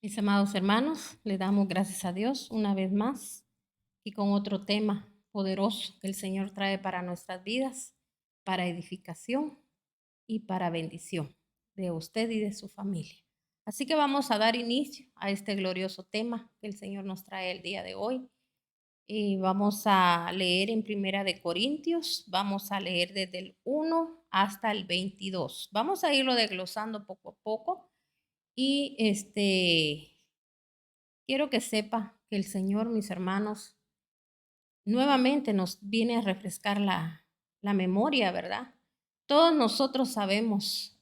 Mis amados hermanos, le damos gracias a Dios una vez más y con otro tema poderoso que el Señor trae para nuestras vidas, para edificación y para bendición de usted y de su familia. Así que vamos a dar inicio a este glorioso tema que el Señor nos trae el día de hoy. Y vamos a leer en Primera de Corintios, vamos a leer desde el 1 hasta el 22. Vamos a irlo desglosando poco a poco y quiero que sepa que el Señor, mis hermanos, nuevamente nos viene a refrescar la memoria, ¿verdad? Todos nosotros sabemos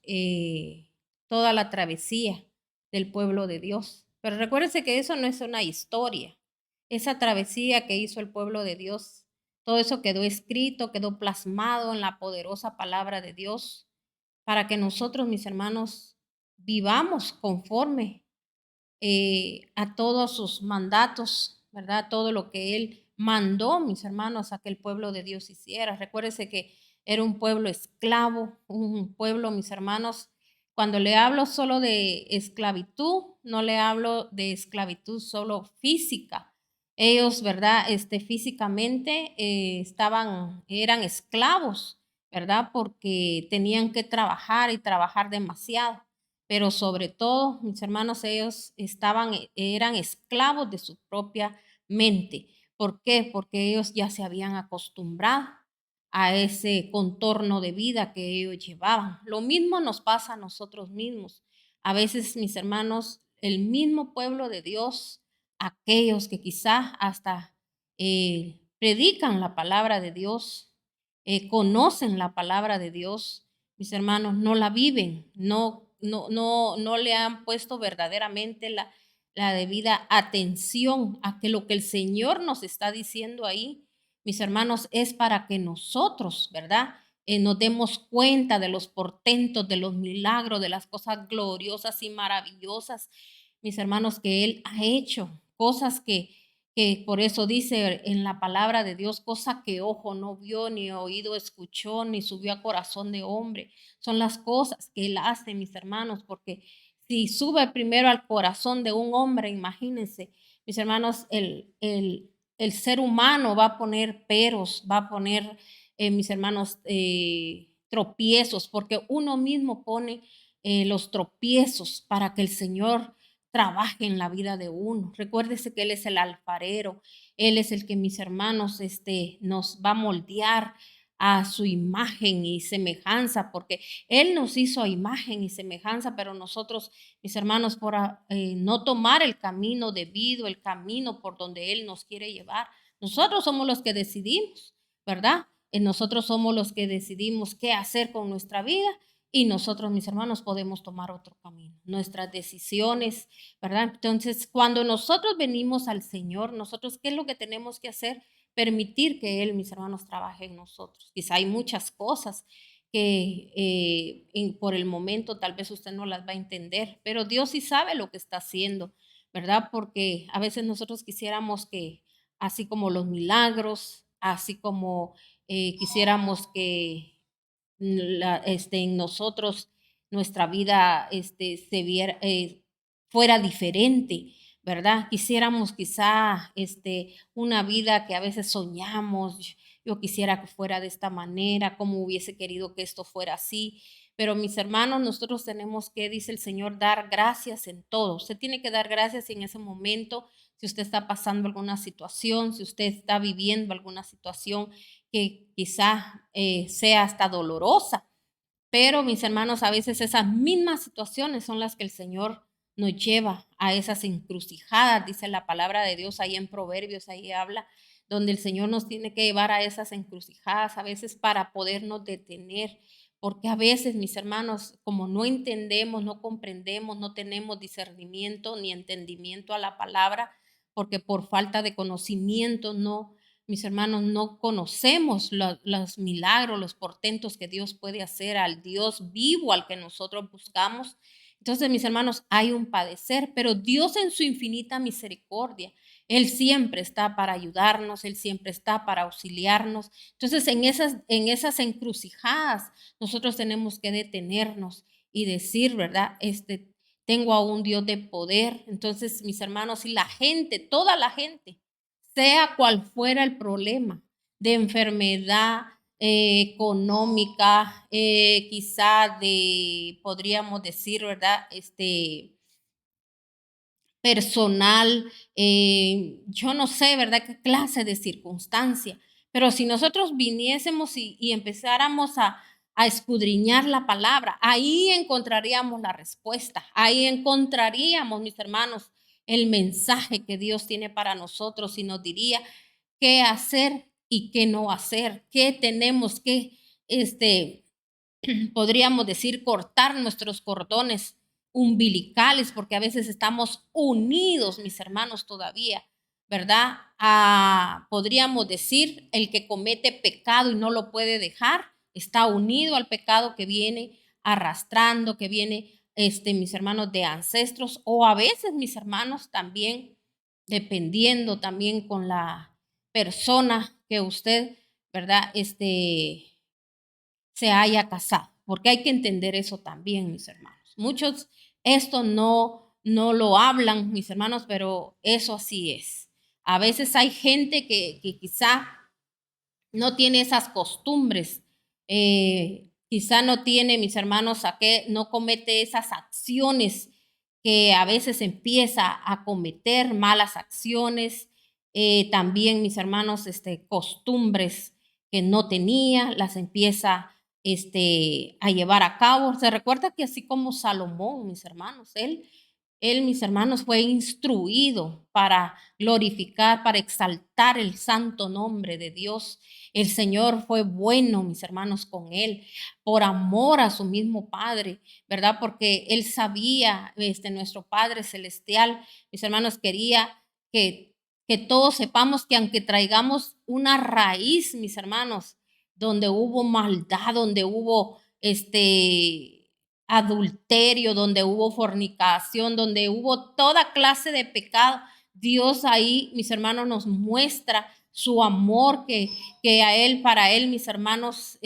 toda la travesía del pueblo de Dios, pero recuérdese que eso no es una historia. Esa travesía que hizo el pueblo de Dios, todo eso quedó escrito, quedó plasmado en la poderosa palabra de Dios para que nosotros, mis hermanos, vivamos conforme a todos sus mandatos, ¿verdad? Todo lo que Él mandó, mis hermanos, a que el pueblo de Dios hiciera. Recuérdese que era un pueblo esclavo, un pueblo, mis hermanos. Cuando le hablo solo de esclavitud, no le hablo de esclavitud solo física. Ellos, ¿verdad? Físicamente eran esclavos, ¿verdad? Porque tenían que trabajar y trabajar demasiado, pero sobre todo, mis hermanos, ellos eran esclavos de su propia mente. ¿Por qué? Porque ellos ya se habían acostumbrado a ese contorno de vida que ellos llevaban. Lo mismo nos pasa a nosotros mismos. A veces, mis hermanos, el mismo pueblo de Dios, aquellos que quizás hasta predican la palabra de Dios, conocen la palabra de Dios, mis hermanos, no la viven, no le han puesto verdaderamente la debida atención a que lo que el Señor nos está diciendo ahí, mis hermanos, es para que nosotros, ¿verdad? Nos demos cuenta de los portentos, de los milagros, de las cosas gloriosas y maravillosas, mis hermanos, que Él ha hecho, cosas que por eso dice en la palabra de Dios, cosa que ojo no vio, ni oído escuchó, ni subió a corazón de hombre. Son las cosas que Él hace, mis hermanos, porque si sube primero al corazón de un hombre, imagínense, mis hermanos, el ser humano va a poner peros, va a poner, mis hermanos, tropiezos, porque uno mismo pone los tropiezos para que el Señor trabaje en la vida de uno. Recuérdese que Él es el alfarero, Él es el que, mis hermanos, nos va a moldear a su imagen y semejanza, porque Él nos hizo a imagen y semejanza, pero nosotros, mis hermanos, por no tomar el camino debido, el camino por donde Él nos quiere llevar, nosotros somos los que decidimos, ¿verdad? Nosotros somos los que decidimos qué hacer con nuestra vida y nosotros, mis hermanos, podemos tomar otro camino. Nuestras decisiones, ¿verdad? Entonces, cuando nosotros venimos al Señor, nosotros, ¿qué es lo que tenemos que hacer? Permitir que Él, mis hermanos, trabaje en nosotros. Quizá hay muchas cosas que por el momento tal vez usted no las va a entender, pero Dios sí sabe lo que está haciendo, ¿verdad? Porque a veces nosotros quisiéramos que, así como los milagros, así como quisiéramos que en nosotros nuestra vida se viera, fuera diferente, ¿verdad? Quisiéramos quizá una vida que a veces soñamos. Yo quisiera que fuera de esta manera, como hubiese querido que esto fuera así. Pero mis hermanos, nosotros tenemos que, dice el Señor, dar gracias en todo. Usted tiene que dar gracias en ese momento, si usted está pasando alguna situación, si usted está viviendo alguna situación que quizá sea hasta dolorosa. Pero mis hermanos, a veces esas mismas situaciones son las que el Señor nos lleva a esas encrucijadas, dice la palabra de Dios ahí en Proverbios, ahí habla, donde el Señor nos tiene que llevar a esas encrucijadas, a veces para podernos detener, porque a veces, mis hermanos, como no entendemos, no comprendemos, no tenemos discernimiento ni entendimiento a la palabra, porque por falta de conocimiento no, mis hermanos, no conocemos los milagros, los portentos que Dios puede hacer al Dios vivo al que nosotros buscamos. Entonces, mis hermanos, hay un padecer, pero Dios en su infinita misericordia, Él siempre está para ayudarnos, Él siempre está para auxiliarnos. Entonces, en esas encrucijadas, nosotros tenemos que detenernos y decir, ¿verdad? tengo a un Dios de poder. Entonces, mis hermanos, si la gente, toda la gente, sea cual fuera el problema de enfermedad económica, quizá de, podríamos decir, ¿verdad? Personal, yo no sé, ¿verdad?, qué clase de circunstancia, pero si nosotros viniésemos y empezáramos a escudriñar la palabra, ahí encontraríamos la respuesta, ahí encontraríamos, mis hermanos, el mensaje que Dios tiene para nosotros y nos diría qué hacer y qué no hacer, qué tenemos que, podríamos decir, cortar nuestros cordones umbilicales, porque a veces estamos unidos, mis hermanos, todavía, ¿verdad? Podríamos decir, el que comete pecado y no lo puede dejar, está unido al pecado que viene arrastrando, que viene, mis hermanos, de ancestros, o a veces, mis hermanos, también, dependiendo también con la persona que usted, ¿verdad? Se haya casado, porque hay que entender eso también, mis hermanos. Muchos esto no lo hablan, mis hermanos, pero eso así es. A veces hay gente que quizá no tiene esas costumbres, quizá no tiene, mis hermanos, no comete esas acciones que a veces empieza a cometer malas acciones, también, mis hermanos, costumbres que no tenía, las empieza a llevar a cabo. Se recuerda que así como Salomón, mis hermanos, mis hermanos, fue instruido para glorificar, para exaltar el santo nombre de Dios. El Señor fue bueno, mis hermanos, con él, por amor a su mismo Padre, ¿verdad? Porque él sabía, nuestro Padre Celestial, mis hermanos, quería que todos sepamos que aunque traigamos una raíz, mis hermanos, donde hubo maldad, donde hubo adulterio, donde hubo fornicación, donde hubo toda clase de pecado, Dios ahí, mis hermanos, nos muestra su amor, que a Él, para Él, mis hermanos,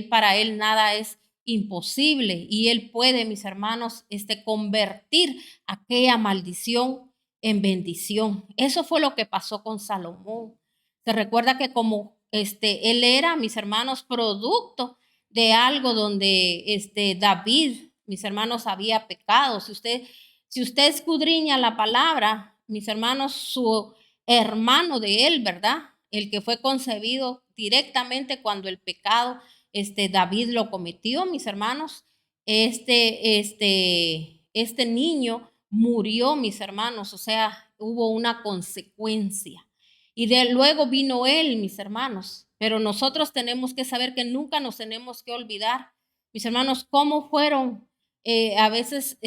para Él nada es imposible y Él puede, mis hermanos, convertir aquella maldición en bendición. Eso fue lo que pasó con Salomón. Se recuerda que como él era, mis hermanos, producto de algo donde David, mis hermanos, había pecado. Si usted escudriña la palabra, mis hermanos, su hermano de él, ¿verdad? El que fue concebido directamente cuando el pecado, David lo cometió, mis hermanos. Este niño murió, mis hermanos, o sea, hubo una consecuencia. Y luego vino él, mis hermanos. Pero nosotros tenemos que saber que nunca nos tenemos que olvidar, mis hermanos, cómo fueron a veces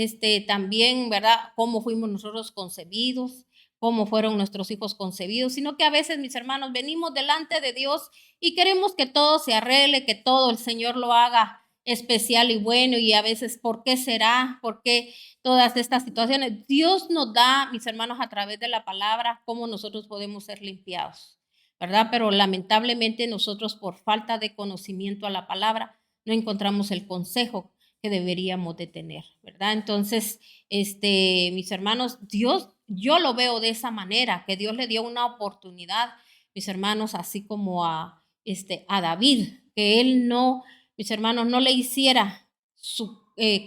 también, ¿verdad? Cómo fuimos nosotros concebidos, cómo fueron nuestros hijos concebidos, sino que a veces, mis hermanos, venimos delante de Dios y queremos que todo se arregle, que todo el Señor lo haga especial y bueno, y a veces, ¿por qué será? ¿Por qué todas estas situaciones? Dios nos da, mis hermanos, a través de la palabra, cómo nosotros podemos ser limpiados, ¿verdad? Pero lamentablemente nosotros, por falta de conocimiento a la palabra, no encontramos el consejo que deberíamos de tener, ¿verdad? Entonces, mis hermanos, Dios, yo lo veo de esa manera, que Dios le dio una oportunidad, mis hermanos, así como a David, que él no, mis hermanos, no le hiciera su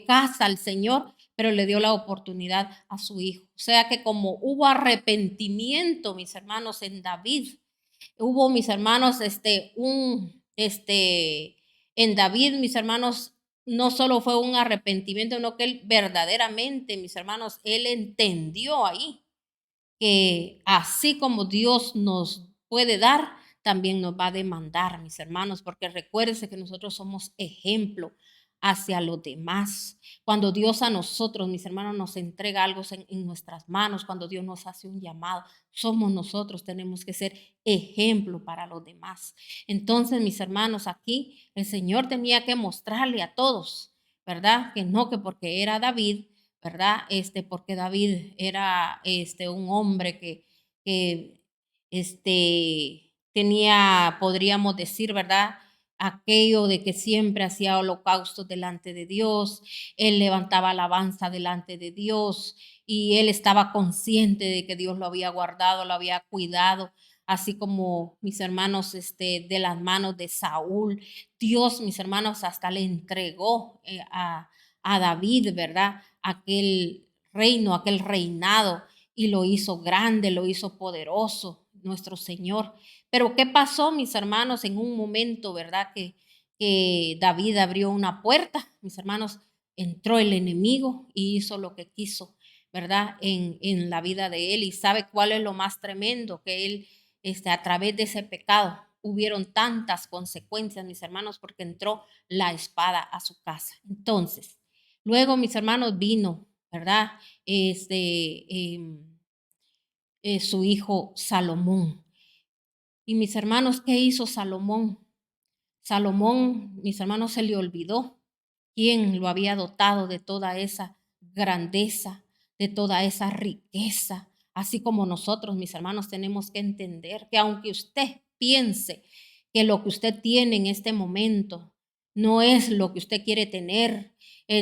casa al Señor, pero le dio la oportunidad a su hijo. O sea que como hubo arrepentimiento, mis hermanos, en David, hubo, mis hermanos, en David, mis hermanos, no solo fue un arrepentimiento, sino que él verdaderamente, mis hermanos, él entendió ahí que así como Dios nos puede dar, también nos va a demandar, mis hermanos, porque recuérdense que nosotros somos ejemplo hacia los demás. Cuando Dios a nosotros, mis hermanos, nos entrega algo en nuestras manos, cuando Dios nos hace un llamado, somos nosotros, tenemos que ser ejemplo para los demás. Entonces, mis hermanos, aquí el Señor tenía que mostrarle a todos, ¿verdad? Que no, que porque era David, ¿verdad? Porque David era un hombre que tenía, podríamos decir, ¿verdad? aquello de que siempre hacía holocaustos delante de Dios, él levantaba alabanza delante de Dios y él estaba consciente de que Dios lo había guardado, lo había cuidado, así como mis hermanos de las manos de Saúl. Dios, mis hermanos, hasta le entregó a David, ¿verdad? Aquel reino, aquel reinado, y lo hizo grande, lo hizo poderoso, nuestro Señor. Pero ¿qué pasó, mis hermanos, en un momento, verdad? Que David abrió una puerta, mis hermanos, entró el enemigo y hizo lo que quiso, ¿verdad? En la vida de él. Y sabe cuál es lo más tremendo, que él, a través de ese pecado, hubieron tantas consecuencias, mis hermanos, porque entró la espada a su casa. Entonces, luego, mis hermanos, vino, ¿verdad? Su hijo Salomón. Y mis hermanos, ¿qué hizo Salomón? Salomón, mis hermanos, se le olvidó quién lo había dotado de toda esa grandeza, de toda esa riqueza. Así como nosotros, mis hermanos, tenemos que entender que aunque usted piense que lo que usted tiene en este momento no es lo que usted quiere tener,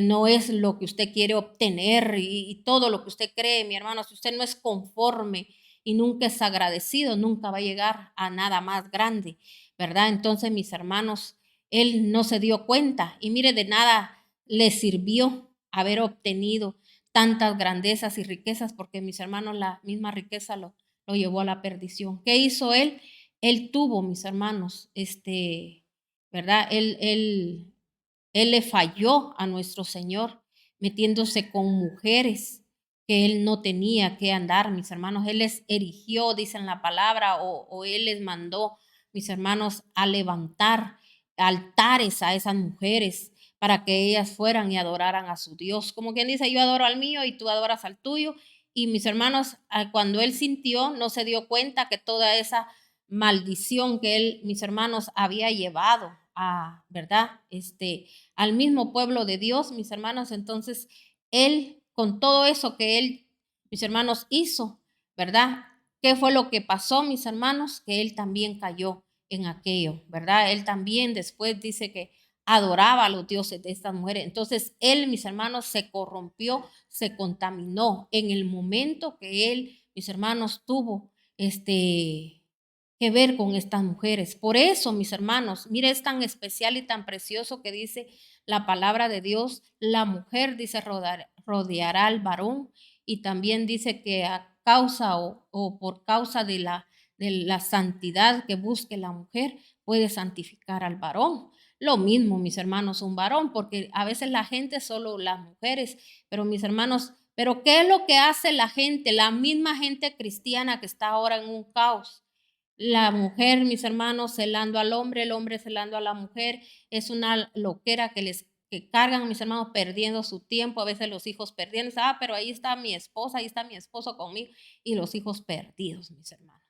no es lo que usted quiere obtener y todo lo que usted cree, mi hermano, si usted no es conforme y nunca es agradecido, nunca va a llegar a nada más grande, ¿verdad? Entonces, mis hermanos, él no se dio cuenta y mire, de nada le sirvió haber obtenido tantas grandezas y riquezas, porque mis hermanos, la misma riqueza lo llevó a la perdición. ¿Qué hizo él? Él tuvo, mis hermanos, ¿verdad? Él le falló a nuestro Señor metiéndose con mujeres que él no tenía que andar, mis hermanos. Él les erigió, dicen la palabra, o él les mandó, mis hermanos, a levantar altares a esas mujeres para que ellas fueran y adoraran a su Dios. Como quien dice, yo adoro al mío y tú adoras al tuyo. Y mis hermanos, cuando él sintió, no se dio cuenta que toda esa maldición que él, mis hermanos, había llevado a, ¿verdad? Al mismo pueblo de Dios, mis hermanos. Entonces, él, con todo eso que él, mis hermanos, hizo, ¿verdad? ¿Qué fue lo que pasó, mis hermanos? Que él también cayó en aquello, ¿verdad? Él también después dice que adoraba a los dioses de estas mujeres. Entonces, él, mis hermanos, se corrompió, se contaminó en el momento que él, mis hermanos, tuvo que ver con estas mujeres. Por eso, mis hermanos, mire, es tan especial y tan precioso que dice la palabra de Dios, la mujer, dice, rodeará al varón, y también dice que a causa o por causa de la santidad que busque la mujer, puede santificar al varón. Lo mismo, mis hermanos, un varón, porque a veces la gente, solo las mujeres, pero mis hermanos, pero ¿qué es lo que hace la gente? La misma gente cristiana que está ahora en un caos. La mujer, mis hermanos, celando al hombre, el hombre celando a la mujer, es una loquera que cargan, mis hermanos, perdiendo su tiempo, a veces los hijos perdiendo, pero ahí está mi esposa, ahí está mi esposo conmigo, y los hijos perdidos, mis hermanos.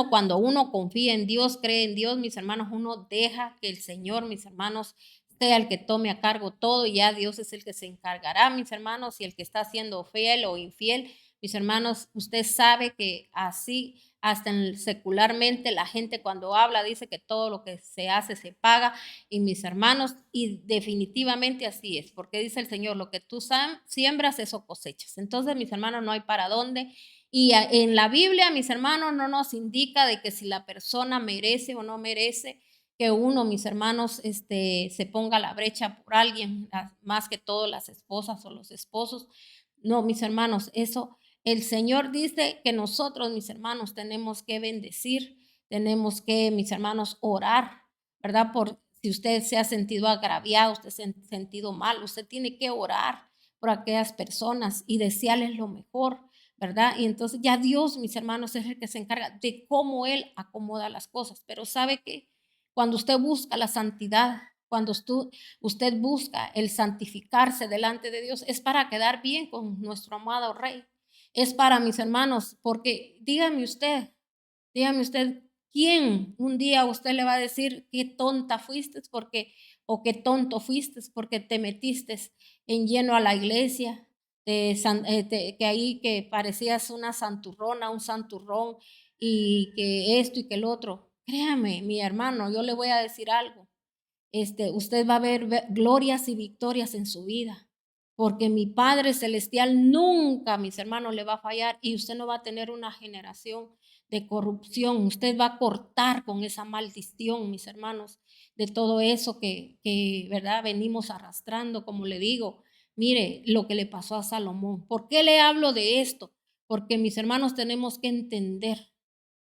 Cuando uno confía en Dios, cree en Dios, mis hermanos, uno deja que el Señor, mis hermanos, sea el que tome a cargo todo, y ya Dios es el que se encargará, mis hermanos, y el que está siendo fiel o infiel, mis hermanos, usted sabe que así, hasta secularmente, la gente cuando habla dice que todo lo que se hace se paga, y mis hermanos, y definitivamente así es, porque dice el Señor, lo que tú siembras, eso cosechas. Entonces, mis hermanos, no hay para dónde. Y en la Biblia, mis hermanos, no nos indica de que si la persona merece o no merece que uno, mis hermanos, se ponga a la brecha por alguien, más que todo las esposas o los esposos. No, mis hermanos, eso el Señor dice que nosotros, mis hermanos, tenemos que bendecir, tenemos que, mis hermanos, orar, ¿verdad? Por si usted se ha sentido agraviado, usted se ha sentido mal, usted tiene que orar por aquellas personas y desearles lo mejor, ¿verdad? Y entonces ya Dios, mis hermanos, es el que se encarga de cómo Él acomoda las cosas. Pero ¿sabe qué? Cuando usted busca la santidad, cuando usted busca el santificarse delante de Dios, es para quedar bien con nuestro amado Rey. Es para mis hermanos, porque dígame usted, ¿quién un día a usted le va a decir qué tonta fuiste porque o qué tonto fuiste porque te metiste en lleno a la iglesia, que ahí que parecías una santurrona, un santurrón y que esto y que el otro? Créame, mi hermano, yo le voy a decir algo. usted va a ver glorias y victorias en su vida. Porque mi Padre Celestial nunca, mis hermanos, le va a fallar y usted no va a tener una generación de corrupción. Usted va a cortar con esa maldición, mis hermanos, de todo eso que ¿verdad? Venimos arrastrando, como le digo. Mire lo que le pasó a Salomón. ¿Por qué le hablo de esto? Porque mis hermanos tenemos que entender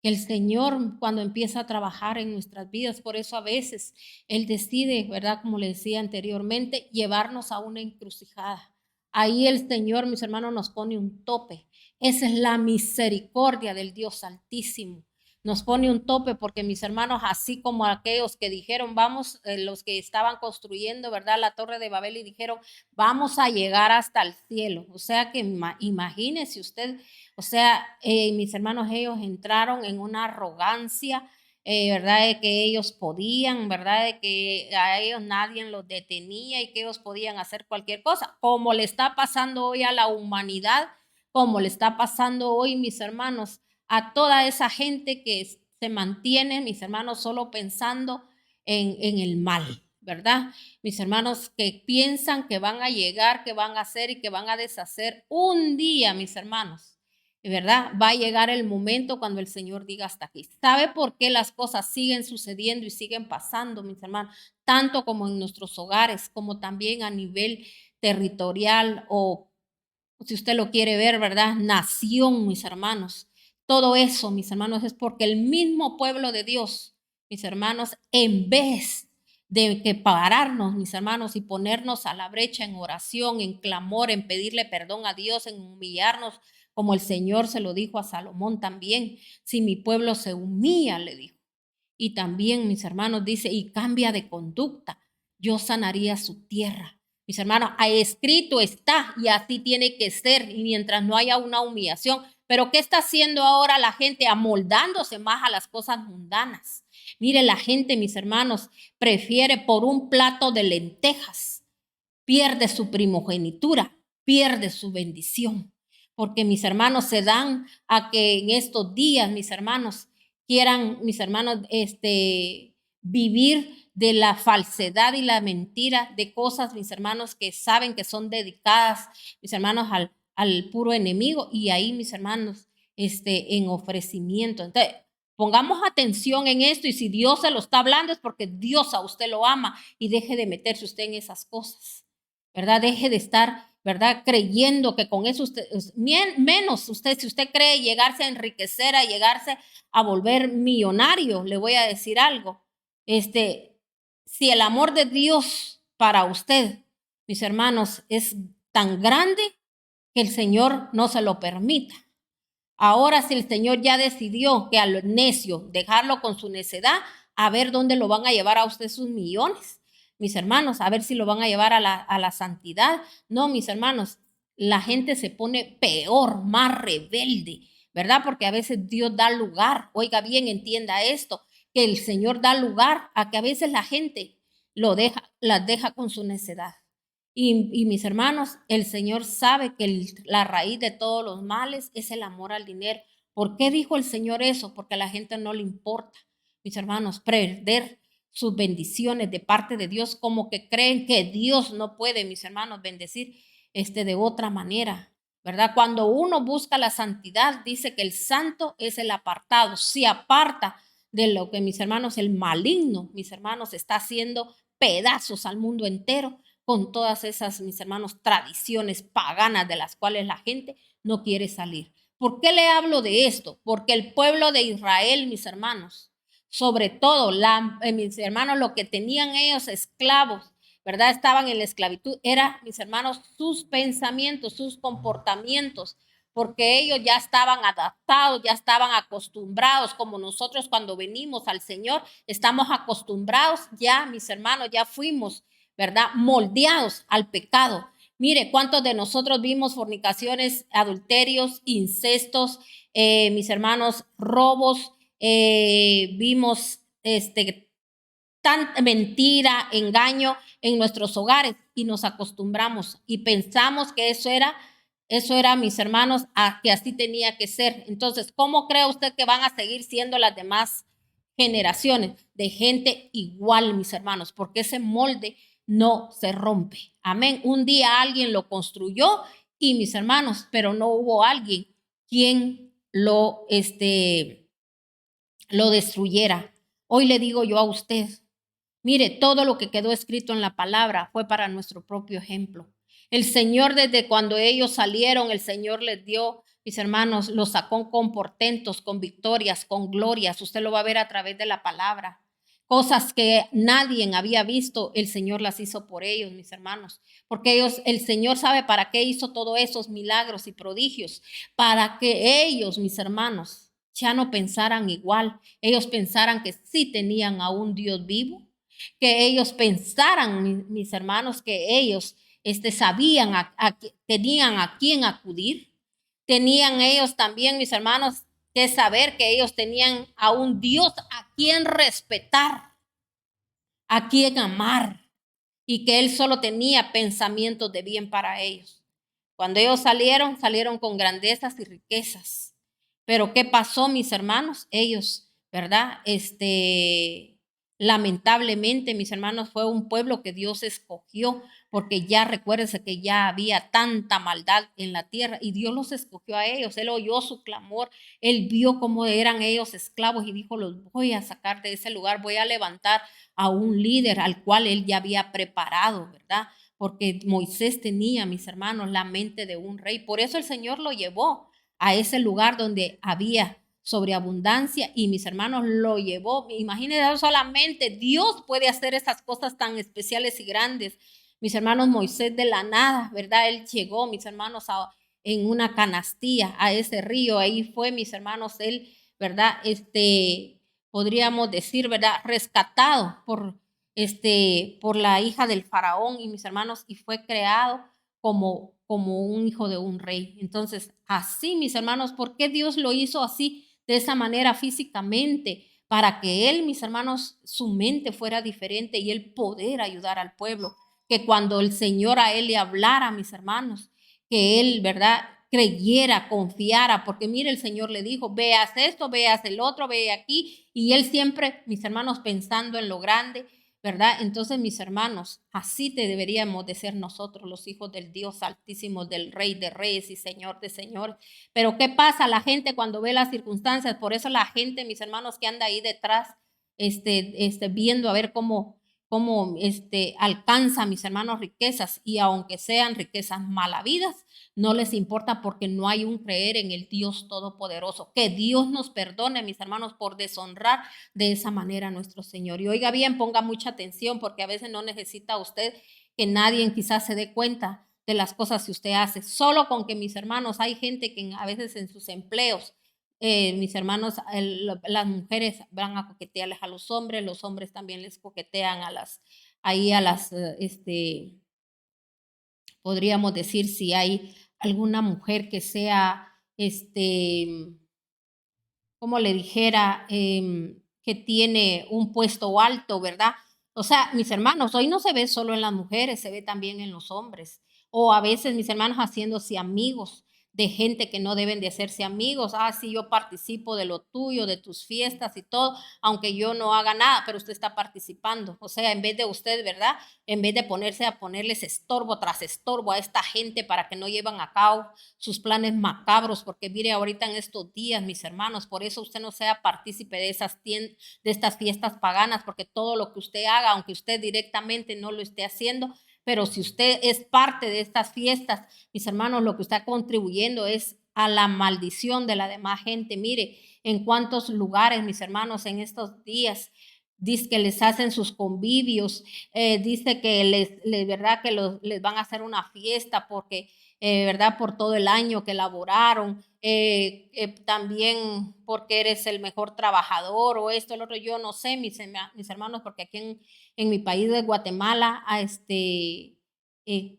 que el Señor cuando empieza a trabajar en nuestras vidas, por eso a veces Él decide, ¿verdad? Como le decía anteriormente, llevarnos a una encrucijada. Ahí el Señor, mis hermanos, nos pone un tope. Esa es la misericordia del Dios Altísimo. Nos pone un tope porque mis hermanos, así como aquellos que dijeron, vamos, los que estaban construyendo, ¿verdad? La torre de Babel y dijeron, vamos a llegar hasta el cielo. O sea que imagínese usted, o sea, mis hermanos, ellos entraron en una arrogancia, ¿verdad? De que ellos podían, ¿verdad? De que a ellos nadie los detenía y que ellos podían hacer cualquier cosa, como le está pasando hoy a la humanidad, como le está pasando hoy, mis hermanos, a toda esa gente que se mantiene, mis hermanos, solo pensando en el mal, ¿verdad? Mis hermanos que piensan que van a llegar, que van a hacer y que van a deshacer un día, mis hermanos. ¿Verdad? Va a llegar el momento cuando el Señor diga hasta aquí. ¿Sabe por qué las cosas siguen sucediendo y siguen pasando, mis hermanos? Tanto como en nuestros hogares, como también a nivel territorial o, si usted lo quiere ver, ¿verdad? Nación, mis hermanos. Todo eso, mis hermanos, es porque el mismo pueblo de Dios, mis hermanos, en vez de que pararnos, mis hermanos, y ponernos a la brecha en oración, en clamor, en pedirle perdón a Dios, en humillarnos, como el Señor se lo dijo a Salomón también, si mi pueblo se humilla, le dijo. Y también, mis hermanos, dice, y cambia de conducta, yo sanaría su tierra. Mis hermanos, escrito está y así tiene que ser, y mientras no haya una humillación. Pero ¿qué está haciendo ahora la gente? Amoldándose más a las cosas mundanas. Mire, la gente, mis hermanos, prefiere por un plato de lentejas, pierde su primogenitura, pierde su bendición. Porque mis hermanos se dan a que en estos días, mis hermanos, quieran, mis hermanos, vivir de la falsedad y la mentira de cosas, mis hermanos, que saben que son dedicadas, mis hermanos, al puro enemigo. Y ahí, mis hermanos, en ofrecimiento. Entonces, pongamos atención en esto y si Dios se lo está hablando es porque Dios a usted lo ama y deje de meterse usted en esas cosas, ¿verdad? Deje de estar, ¿verdad? Creyendo que con eso usted, menos usted, si usted cree llegarse a enriquecer, a llegarse a volver millonario, le voy a decir algo. Si el amor de Dios para usted, mis hermanos, es tan grande que el Señor no se lo permita. Ahora, si el Señor ya decidió que al necio dejarlo con su necedad, a ver dónde lo van a llevar a usted sus millones, mis hermanos, a ver si lo van a llevar a la santidad. No, mis hermanos, la gente se pone peor, más rebelde, ¿verdad? Porque a veces Dios da lugar, oiga bien, entienda esto, que el Señor da lugar a que a veces la gente las deja con su necedad. Y mis hermanos, el Señor sabe que la raíz de todos los males es el amor al dinero. ¿Por qué dijo el Señor eso? Porque a la gente no le importa, mis hermanos, perder sus bendiciones de parte de Dios, como que creen que Dios no puede, mis hermanos, bendecir de otra manera, ¿verdad? Cuando uno busca la santidad, dice que el santo es el apartado, se aparta de lo que, mis hermanos, el maligno, mis hermanos, está haciendo pedazos al mundo entero con todas esas, mis hermanos, tradiciones paganas de las cuales la gente no quiere salir. ¿Por qué le hablo de esto? Porque el pueblo de Israel, mis hermanos, sobre todo, mis hermanos, lo que tenían ellos esclavos, ¿verdad? Estaban en la esclavitud, era, mis hermanos, sus pensamientos, sus comportamientos, porque ellos ya estaban adaptados, ya estaban acostumbrados, como nosotros cuando venimos al Señor, estamos acostumbrados ya, mis hermanos, ya fuimos, ¿verdad? Moldeados al pecado. Mire, ¿cuántos de nosotros vimos fornicaciones, adulterios, incestos, mis hermanos, robos? Vimos tanta mentira, engaño en nuestros hogares y nos acostumbramos y pensamos que eso era, mis hermanos, que así tenía que ser. Entonces, ¿cómo cree usted que van a seguir siendo las demás generaciones de gente igual, mis hermanos, porque ese molde no se rompe. Amén. Un día alguien lo construyó y mis hermanos, pero no hubo alguien quien lo destruyera. Hoy le digo yo a usted, mire, todo lo que quedó escrito en la palabra fue para nuestro propio ejemplo. El Señor, desde cuando ellos salieron, el Señor les dio, mis hermanos, los sacó con portentos, con victorias, con glorias. Usted lo va a ver a través de la palabra. Cosas que nadie había visto, el Señor las hizo por ellos, mis hermanos. Porque ellos, el Señor sabe para qué hizo todos esos milagros y prodigios. Para que ellos, mis hermanos, ya no pensaran igual. Ellos pensaran que sí tenían a un Dios vivo, que ellos pensaran, mis hermanos, que ellos sabían, tenían a quién acudir. Tenían ellos también, mis hermanos, que saber que ellos tenían a un Dios a quien respetar, a quien amar, y que Él solo tenía pensamientos de bien para ellos. Cuando ellos salieron, salieron con grandezas y riquezas. Pero ¿qué pasó, mis hermanos? Ellos, ¿verdad? Lamentablemente, mis hermanos, fue un pueblo que Dios escogió, porque ya recuérdense que ya había tanta maldad en la tierra y Dios los escogió a ellos. Él oyó su clamor, Él vio cómo eran ellos esclavos y dijo, los voy a sacar de ese lugar, voy a levantar a un líder al cual Él ya había preparado, ¿verdad? Porque Moisés tenía, mis hermanos, la mente de un rey. Por eso el Señor lo llevó a ese lugar donde había sobreabundancia y mis hermanos lo llevó. Imagínense solamente, Dios puede hacer esas cosas tan especiales y grandes. Mis hermanos, Moisés de la nada, ¿verdad? Él llegó, mis hermanos, en una canastilla a ese río. Ahí fue, mis hermanos, él, ¿verdad? Podríamos decir, ¿verdad? Rescatado por la hija del faraón y mis hermanos, y fue creado como un hijo de un rey. Entonces, así, mis hermanos, ¿por qué Dios lo hizo así, de esa manera físicamente? Para que él, mis hermanos, su mente fuera diferente y él poder ayudar al pueblo. Que cuando el Señor a él le hablara, mis hermanos, que él, ¿verdad? Creyera, confiara, porque mire, el Señor le dijo, veas esto, veas el otro, ve aquí, y él siempre, mis hermanos, pensando en lo grande, ¿verdad? Entonces, mis hermanos, así te deberíamos de ser nosotros, los hijos del Dios Altísimo, del Rey de Reyes y Señor de Señores. Pero ¿qué pasa la gente cuando ve las circunstancias? Por eso la gente, mis hermanos, que anda ahí detrás, viendo a ver cómo alcanza, mis hermanos, riquezas, y aunque sean riquezas malavidas, no les importa porque no hay un creer en el Dios Todopoderoso. Que Dios nos perdone, mis hermanos, por deshonrar de esa manera a nuestro Señor. Y oiga bien, ponga mucha atención porque a veces no necesita usted que nadie quizás se dé cuenta de las cosas que usted hace. Solo con que, mis hermanos, hay gente que a veces en sus empleos, mis hermanos, las mujeres van a coquetearles a los hombres también les coquetean podríamos decir, si hay alguna mujer que sea, como le dijera, que tiene un puesto alto, ¿verdad? O sea, mis hermanos, hoy no se ve solo en las mujeres, se ve también en los hombres. O a veces, mis hermanos, haciéndose amigos de gente que no deben de hacerse amigos. Ah, sí, yo participo de lo tuyo, de tus fiestas y todo, aunque yo no haga nada, pero usted está participando. O sea, en vez de usted, ¿verdad? En vez de ponerse a ponerles estorbo tras estorbo a esta gente para que no llevan a cabo sus planes macabros, porque mire ahorita en estos días, mis hermanos, por eso usted no sea partícipe de de estas fiestas paganas, porque todo lo que usted haga, aunque usted directamente no lo esté haciendo, pero si usted es parte de estas fiestas, mis hermanos, lo que está contribuyendo es a la maldición de la demás gente. Mire, en cuántos lugares, mis hermanos, en estos días, dice que les hacen sus convivios, dice que verdad que les van a hacer una fiesta porque verdad por todo el año que laboraron, también porque eres el mejor trabajador o esto, el otro, yo no sé, mis hermanos, porque aquí en mi país de Guatemala, eh,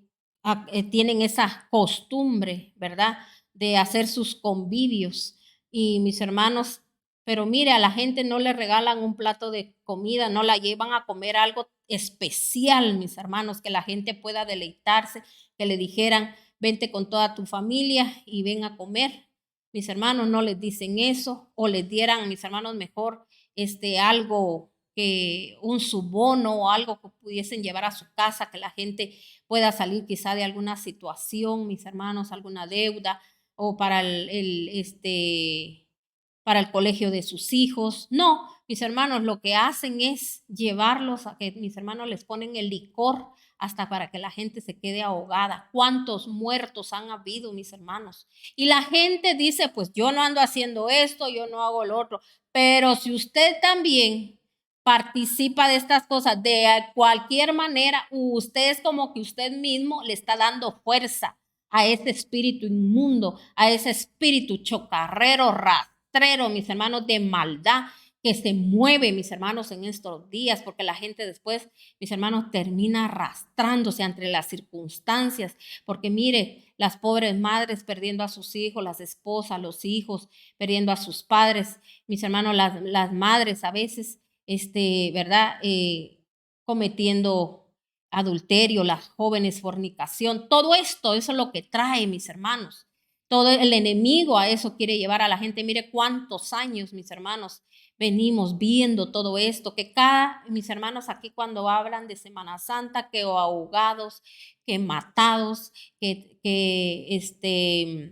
tienen esa costumbre, ¿verdad? De hacer sus convivios y mis hermanos, pero mire, a la gente no le regalan un plato de comida, no la llevan a comer algo especial, mis hermanos, que la gente pueda deleitarse, que le dijeran, vente con toda tu familia y ven a comer. Mis hermanos no les dicen eso, o les dieran, mis hermanos, mejor algo que un subono o algo que pudiesen llevar a su casa, que la gente pueda salir quizá de alguna situación, mis hermanos, alguna deuda o para el colegio de sus hijos. No, mis hermanos, lo que hacen es llevarlos a que mis hermanos les ponen el licor hasta para que la gente se quede ahogada. ¿Cuántos muertos han habido, mis hermanos? Y la gente dice, pues yo no ando haciendo esto, yo no hago lo otro. Pero si usted también participa de estas cosas de cualquier manera, usted es como que usted mismo le está dando fuerza a ese espíritu inmundo, a ese espíritu chocarrero, rastrero, mis hermanos, de maldad que se mueve, mis hermanos, en estos días, porque la gente después, mis hermanos, termina arrastrándose entre las circunstancias, porque mire, las pobres madres perdiendo a sus hijos, las esposas, los hijos, perdiendo a sus padres, mis hermanos, las madres a veces, ¿verdad? Cometiendo adulterio, las jóvenes fornicación, todo esto, eso es lo que trae, mis hermanos. Todo el enemigo a eso quiere llevar a la gente. Mire cuántos años, mis hermanos, venimos viendo todo esto, que mis hermanos aquí cuando hablan de Semana Santa, que ahogados, que matados, que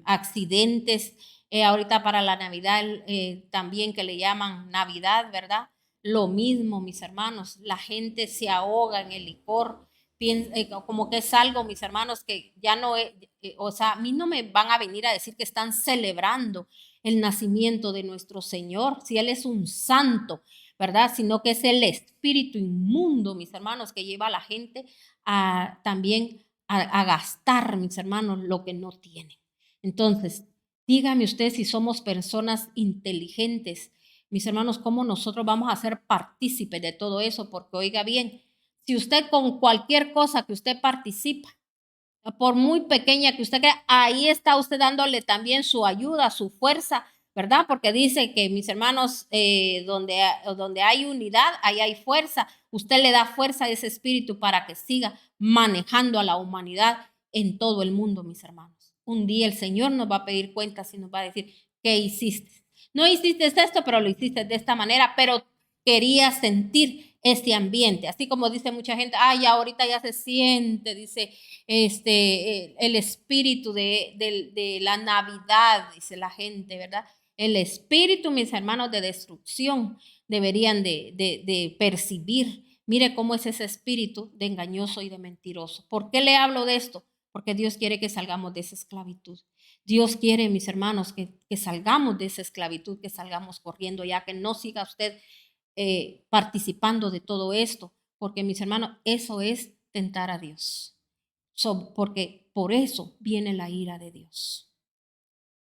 accidentes, ahorita para la Navidad también que le llaman Navidad, ¿verdad? Lo mismo, mis hermanos, la gente se ahoga en el licor, como que es algo, mis hermanos, que ya no es, o sea, a mí no me van a venir a decir que están celebrando el nacimiento de nuestro Señor, si Él es un santo, ¿verdad? Sino que es el espíritu inmundo, mis hermanos, que lleva a la gente también a gastar, mis hermanos, lo que no tienen. Entonces, dígame usted si somos personas inteligentes, mis hermanos, cómo nosotros vamos a ser partícipes de todo eso, porque oiga bien, si usted con cualquier cosa que usted participa, por muy pequeña que usted crea, ahí está usted dándole también su ayuda, su fuerza, ¿verdad? Porque dice que mis hermanos, donde hay unidad, ahí hay fuerza. Usted le da fuerza a ese espíritu para que siga manejando a la humanidad en todo el mundo, mis hermanos. Un día el Señor nos va a pedir cuentas y nos va a decir, ¿qué hiciste? No hiciste esto, pero lo hiciste de esta manera, pero querías sentir este ambiente. Así como dice mucha gente, ay, ahorita ya se siente, dice, el espíritu de la Navidad, dice la gente, ¿verdad? El espíritu, mis hermanos, de destrucción deberían de percibir. Mire cómo es ese espíritu de engañoso y de mentiroso. ¿Por qué le hablo de esto? Porque Dios quiere que salgamos de esa esclavitud. Dios quiere, mis hermanos, que salgamos de esa esclavitud, que salgamos corriendo, ya que no siga usted participando de todo esto, porque mis hermanos, eso es tentar a Dios. Porque por eso viene la ira de Dios.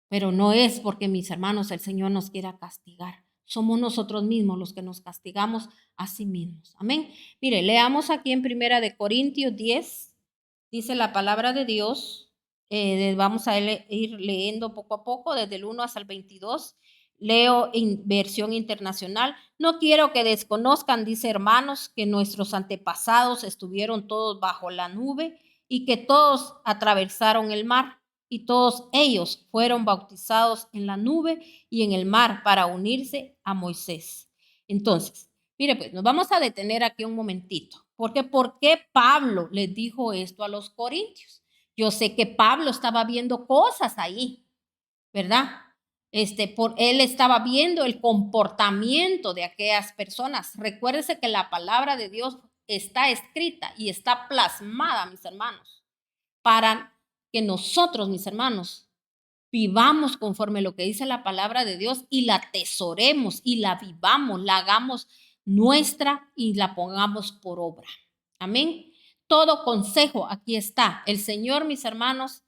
Pero no es porque, mis hermanos, el Señor nos quiera castigar. Somos nosotros mismos los que nos castigamos a sí mismos. Amén. Mire, leamos aquí en Primera de Corintios 10, dice la palabra de Dios. Vamos a ir leyendo poco a poco, desde el 1 hasta el 22. Leo en versión internacional. No quiero que desconozcan, dice hermanos, que nuestros antepasados estuvieron todos bajo la nube y que todos atravesaron el mar y todos ellos fueron bautizados en la nube y en el mar para unirse a Moisés. Entonces, mire, pues nos vamos a detener aquí un momentito, porque ¿por qué Pablo les dijo esto a los corintios? Yo sé que Pablo estaba viendo cosas ahí, ¿verdad? Él estaba viendo el comportamiento de aquellas personas. Recuérdese que la palabra de Dios está escrita y está plasmada, mis hermanos, para que nosotros, mis hermanos, vivamos conforme lo que dice la palabra de Dios y la atesoremos y la vivamos, la hagamos nuestra y la pongamos por obra. Amén. Todo consejo aquí está. El Señor, mis hermanos,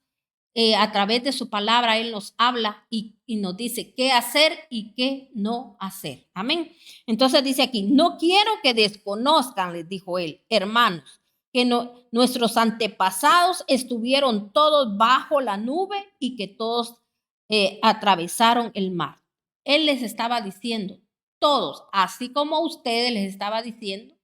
a través de su palabra, Él nos habla y nos dice qué hacer y qué no hacer. Amén. Entonces dice aquí, no quiero que desconozcan, les dijo él, hermanos, que nuestros antepasados estuvieron todos bajo la nube y que todos atravesaron el mar. Él les estaba diciendo, todos, así como ustedes les estaba diciendo,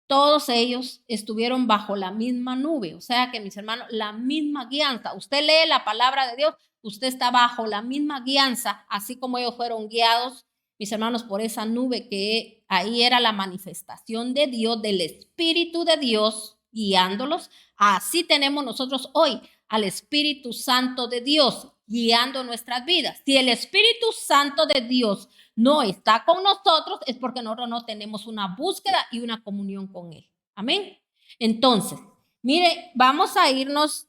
todos ellos estuvieron bajo la misma nube. O sea que, mis hermanos, la misma guianza. Usted lee la palabra de Dios, usted está bajo la misma guianza, así como ellos fueron guiados, mis hermanos, por esa nube que ahí era la manifestación de Dios, del Espíritu de Dios guiándolos. Así tenemos nosotros hoy al Espíritu Santo de Dios guiando nuestras vidas. Si el Espíritu Santo de Dios no está con nosotros, es porque nosotros no tenemos una búsqueda y una comunión con Él. Amén. Entonces, mire, vamos a irnos,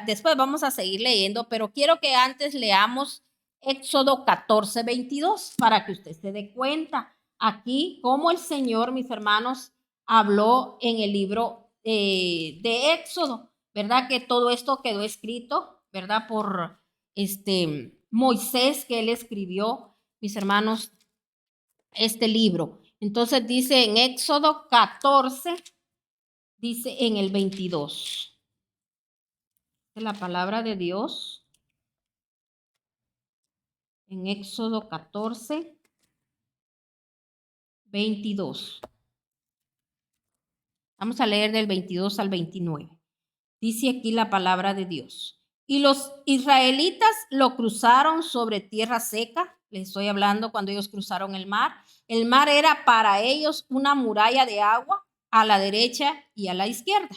después vamos a seguir leyendo, pero quiero que antes leamos Éxodo 14, 22, para que usted se dé cuenta aquí cómo el Señor, mis hermanos, habló en el libro de Éxodo, ¿verdad? Que todo esto quedó escrito, ¿verdad? Por Moisés, que él escribió, mis hermanos, este libro. Entonces dice en Éxodo 14, dice en el 22. La palabra de Dios en Éxodo 14, 22. Vamos a leer del 22 al 29. Dice aquí la palabra de Dios. Y los israelitas lo cruzaron sobre tierra seca. Les estoy hablando cuando ellos cruzaron el mar. El mar era para ellos una muralla de agua a la derecha y a la izquierda.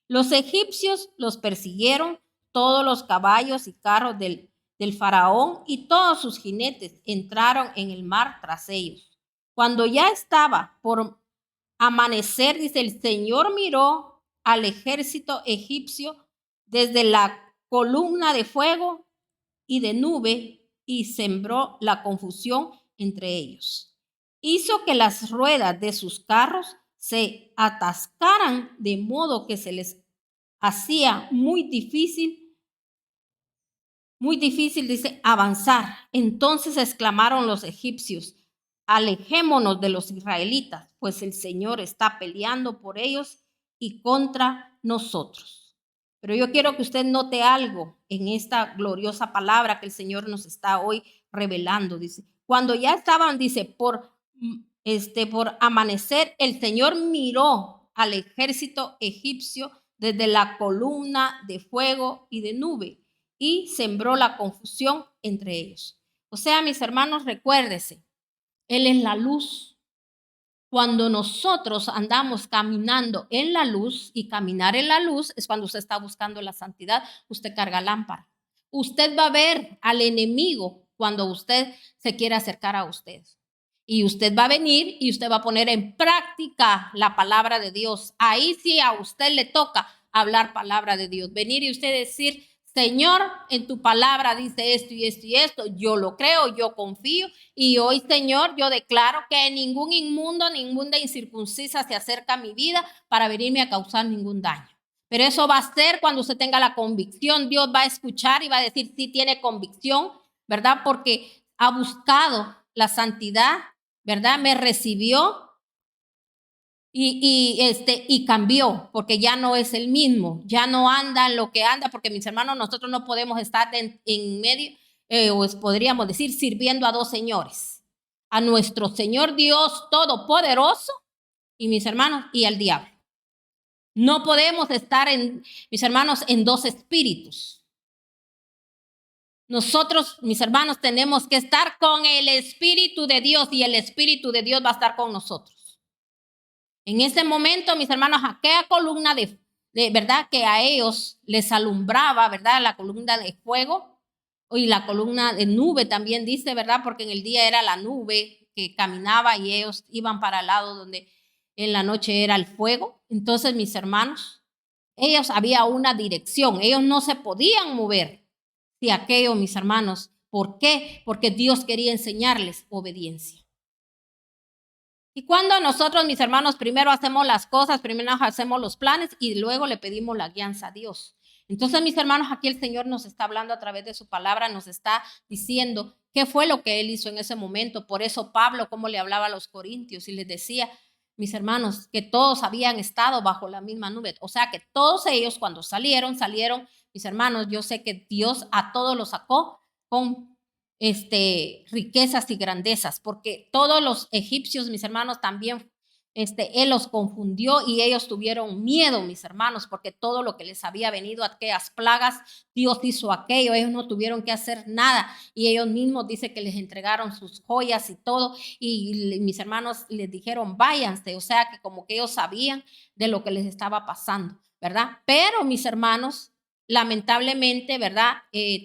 Los egipcios los persiguieron, todos los caballos y carros del faraón y todos sus jinetes entraron en el mar tras ellos. Cuando ya estaba por amanecer, dice, el Señor miró al ejército egipcio desde la columna de fuego y de nube y sembró la confusión entre ellos. Hizo que las ruedas de sus carros se atascaran de modo que se les hacía muy difícil, dice, avanzar. Entonces exclamaron los egipcios: alejémonos de los israelitas, pues el Señor está peleando por ellos y contra nosotros. Pero yo quiero que usted note algo en esta gloriosa palabra que el Señor nos está hoy revelando. Dice, cuando ya estaban, dice, por amanecer, el Señor miró al ejército egipcio desde la columna de fuego y de nube y sembró la confusión entre ellos. O sea, mis hermanos, recuérdese, Él es la luz. Cuando nosotros andamos caminando en la luz, y caminar en la luz es cuando usted está buscando la santidad, usted carga lámpara. Usted va a ver al enemigo cuando usted se quiere acercar a usted. Y usted va a venir y usted va a poner en práctica la palabra de Dios. Ahí sí a usted le toca hablar palabra de Dios. Venir y usted decir: Señor, en tu palabra dice esto y esto y esto. Yo lo creo, yo confío. Y hoy, Señor, yo declaro que ningún inmundo, ninguna incircuncisa se acerca a mi vida para venirme a causar ningún daño. Pero eso va a ser cuando usted tenga la convicción. Dios va a escuchar y va a decir si tiene convicción, ¿verdad? Porque ha buscado la santidad, ¿verdad? Me recibió y cambió, porque ya no es el mismo, ya no anda en lo que anda, porque mis hermanos, nosotros no podemos estar en medio, podríamos decir, sirviendo a dos señores, a nuestro Señor Dios Todopoderoso y mis hermanos, y al diablo. No podemos estar, mis hermanos, en dos espíritus. Nosotros, mis hermanos, tenemos que estar con el Espíritu de Dios y el Espíritu de Dios va a estar con nosotros. En ese momento, mis hermanos, aquella columna de verdad que a ellos les alumbraba, ¿verdad? La columna de fuego y la columna de nube también dice, ¿verdad? Porque en el día era la nube que caminaba y ellos iban para el lado donde en la noche era el fuego. Entonces, mis hermanos, ellos había una dirección, ellos no se podían mover de aquello, mis hermanos. ¿Por qué? Porque Dios quería enseñarles obediencia. Y cuando nosotros, mis hermanos, primero hacemos las cosas, primero hacemos los planes y luego le pedimos la guianza a Dios. Entonces, mis hermanos, aquí el Señor nos está hablando a través de su palabra, nos está diciendo qué fue lo que Él hizo en ese momento. Por eso Pablo, como le hablaba a los corintios y les decía, mis hermanos, que todos habían estado bajo la misma nube. O sea, que todos ellos cuando salieron, mis hermanos, yo sé que Dios a todos los sacó con riquezas y grandezas, porque todos los egipcios, mis hermanos, también Él los confundió y ellos tuvieron miedo, mis hermanos, porque todo lo que les había venido, aquellas plagas, Dios hizo aquello, ellos no tuvieron que hacer nada y ellos mismos dice que les entregaron sus joyas y todo y mis hermanos les dijeron váyanse, o sea que como que ellos sabían de lo que les estaba pasando, ¿verdad? Pero mis hermanos, lamentablemente, ¿verdad?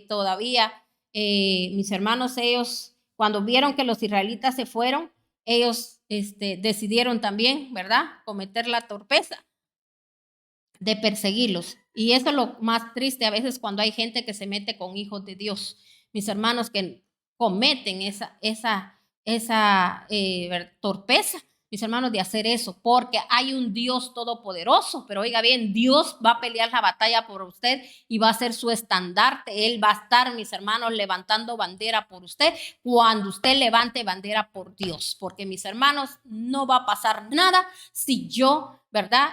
Todavía mis hermanos, ellos cuando vieron que los israelitas se fueron, ellos decidieron también, ¿verdad?, cometer la torpeza de perseguirlos. Y eso es lo más triste a veces cuando hay gente que se mete con hijos de Dios. Mis hermanos que cometen esa torpeza, mis hermanos, de hacer eso, porque hay un Dios todopoderoso, pero oiga bien, Dios va a pelear la batalla por usted y va a ser su estandarte. Él va a estar, mis hermanos, levantando bandera por usted cuando usted levante bandera por Dios, porque mis hermanos, no va a pasar nada si yo, ¿verdad?